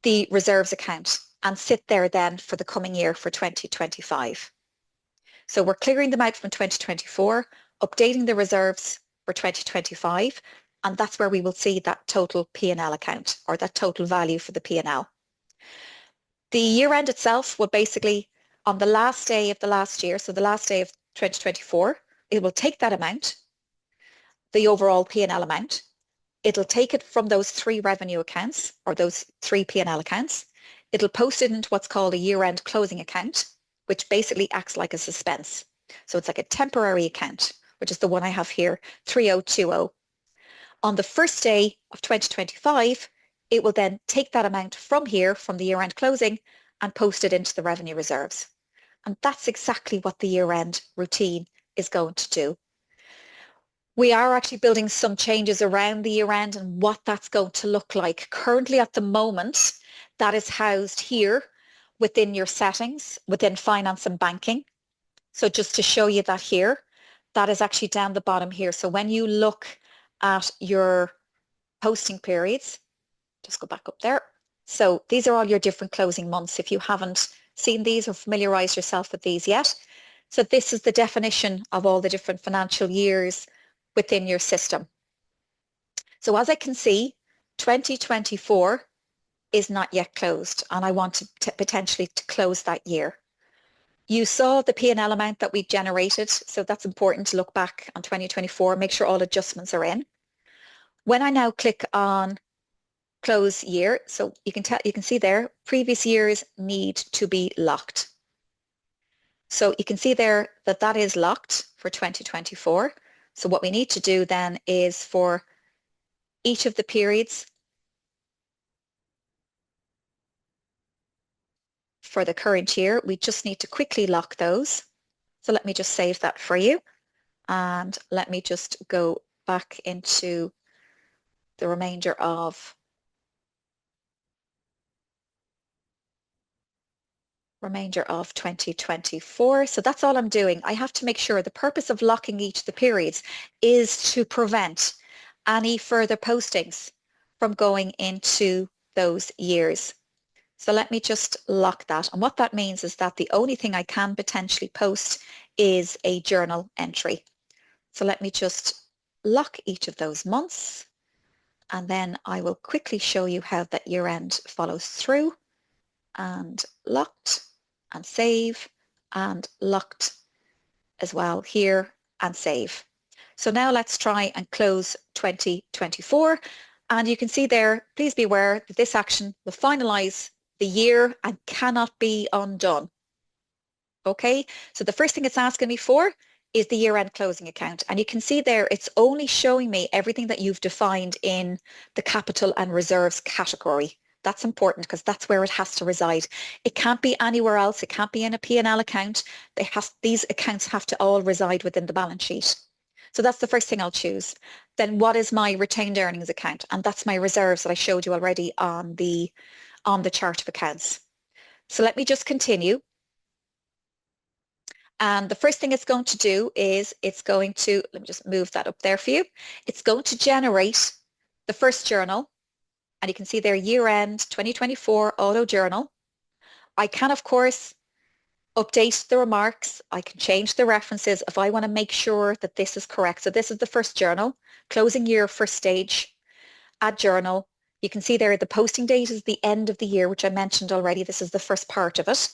the reserves account and sit there then for the coming year for 2025. So we're clearing them out from 2024, updating the reserves for 2025, and that's where we will see that total P&L account, or that total value for the P&L. The year end itself will basically, on the last day of the last year, so the last day of 2024, it will take that amount, the overall P&L amount. It'll take it from those three revenue accounts, or those three P&L accounts. It'll post it into what's called a year-end closing account, which basically acts like a suspense. So it's like a temporary account, which is the one I have here, 3020. On the first day of 2025, it will then take that amount from here, from the year-end closing, and post it into the revenue reserves. And that's exactly what the year-end routine is going to do. We are actually building some changes around the year-end and what that's going to look like. Currently at the moment, that is housed here within your settings, within finance and banking. So just to show you that here, that is actually down the bottom here. So when you look at your posting periods, just go back up there. So these are all your different closing months. If you haven't seen these or familiarized yourself with these yet. So this is the definition of all the different financial years within your system. So as I can see, 2024 is not yet closed, and I want to potentially to close that year. You saw the P&L amount that we generated, so that's important to look back on 2024, make sure all adjustments are in. When I now click on close year, so you can see there, previous years need to be locked. So you can see there that that is locked for 2024. So what we need to do then is for each of the periods for the current year, we just need to quickly lock those. So let me just save that for you. And let me just go back into the remainder of 2024. So that's all I'm doing. I have to make sure the purpose of locking each of the periods is to prevent any further postings from going into those years. So let me just lock that. And what that means is that the only thing I can potentially post is a journal entry. So let me just lock each of those months. And then I will quickly show you how that year end follows through. And locked and save, and locked as well here and save. So now let's try and close 2024. And you can see there, please be aware that this action will finalize the year and cannot be undone. Okay, so the first thing it's asking me for is the year-end closing account. And you can see there, it's only showing me everything that you've defined in the capital and reserves category. That's important because that's where it has to reside. It can't be anywhere else. It can't be in a P&L account. These accounts have to all reside within the balance sheet. So that's the first thing I'll choose. Then what is my retained earnings account? And that's my reserves that I showed you already on the chart of accounts. So let me just continue. And the first thing it's going to do is it's going to, let me just move that up there for you. It's going to generate the first journal. And you can see there year-end 2024 auto journal. I can, of course, update the remarks. I can change the references if I want to make sure that this is correct. So this is the first journal, closing year first stage, add journal. You can see there the posting date is the end of the year, which I mentioned already. This is the first part of it.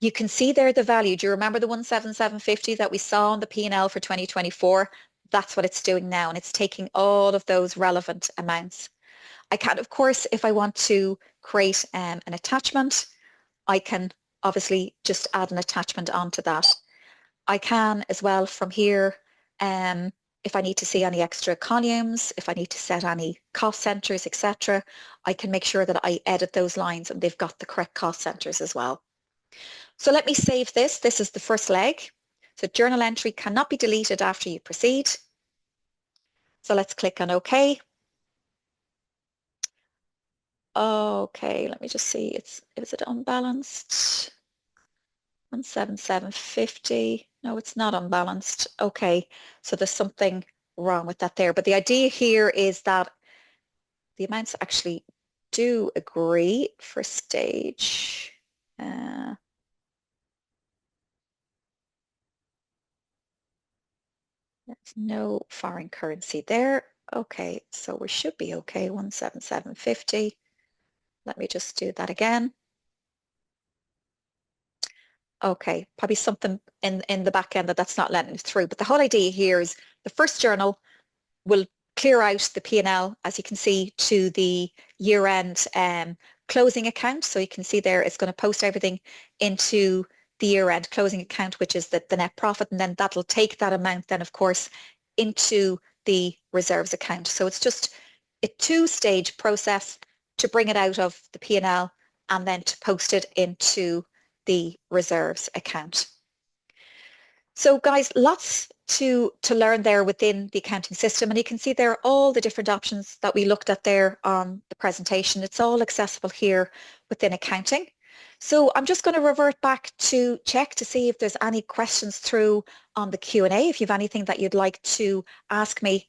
You can see there the value. Do you remember the 17750 that we saw on the P&L for 2024? That's what it's doing now, and it's taking all of those relevant amounts. I can, of course, if I want to create an attachment, I can obviously just add an attachment onto that. I can as well from here, if I need to see any extra columns, if I need to set any cost centers, etc., I can make sure that I edit those lines and they've got the correct cost centers as well. So let me save this. This is the first leg. So journal entry cannot be deleted after you proceed. So let's click on OK. Okay, let me just see. Is it unbalanced? 17750. No, it's not unbalanced. Okay, so there's something wrong with that there. But the idea here is that the amounts actually do agree for stage. There's no foreign currency there. Okay, so we should be okay. 177.50. Let me just do that again. Okay, probably something in the back end that's not letting it through. But the whole idea here is the first journal will clear out the P&L, as you can see, to the year-end closing account. So you can see there it's going to post everything into the year-end closing account, which is the net profit, and then that'll take that amount then, of course, into the reserves account. So it's just a two-stage process to bring it out of the P&L and then to post it into the reserves account. So guys, lots to learn there within the accounting system. And you can see there all the different options that we looked at there on the presentation. It's all accessible here within accounting. So I'm just going to revert back to check to see if there's any questions through on the Q&A, if you have anything that you'd like to ask me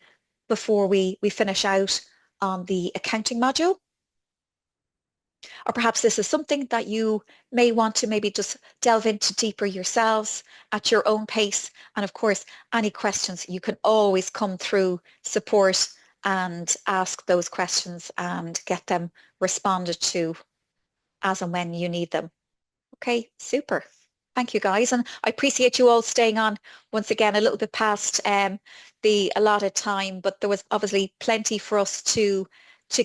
before we finish out on the accounting module. Or perhaps this is something that you may want to maybe just delve into deeper yourselves at your own pace. And of course, any questions, you can always come through support and ask those questions and get them responded to as and when you need them. Okay, super. Thank you, guys. And I appreciate you all staying on once again a little bit past the allotted time, but there was obviously plenty for us to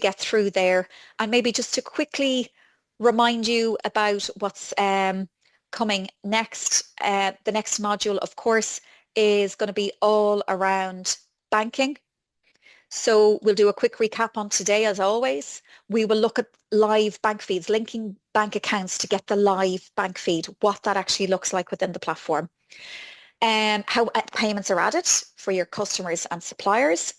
get through there. And maybe just to quickly remind you about what's coming next. The next module, of course, is going to be all around banking. So we'll do a quick recap on today, as always. We will look at live bank feeds, linking bank accounts to get the live bank feed, what that actually looks like within the platform, and how payments are added for your customers and suppliers,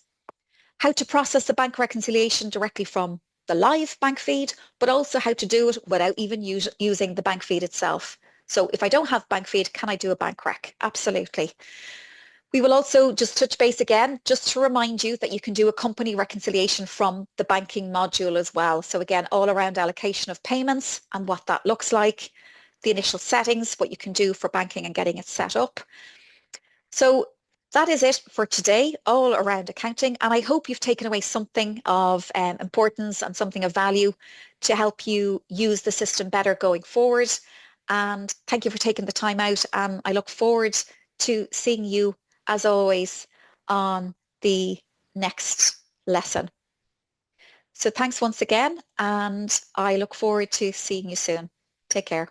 how to process the bank reconciliation directly from the live bank feed, but also how to do it without even using the bank feed itself. So if I don't have bank feed, can I do a bank rec? Absolutely. We will also just touch base again, just to remind you that you can do a company reconciliation from the banking module as well. So again, all around allocation of payments and what that looks like, the initial settings, what you can do for banking and getting it set up. So that is it for today, all around accounting. And I hope you've taken away something of importance and something of value to help you use the system better going forward. And thank you for taking the time out. And I look forward to seeing you, as always, on the next lesson. So thanks once again, and I look forward to seeing you soon. Take care.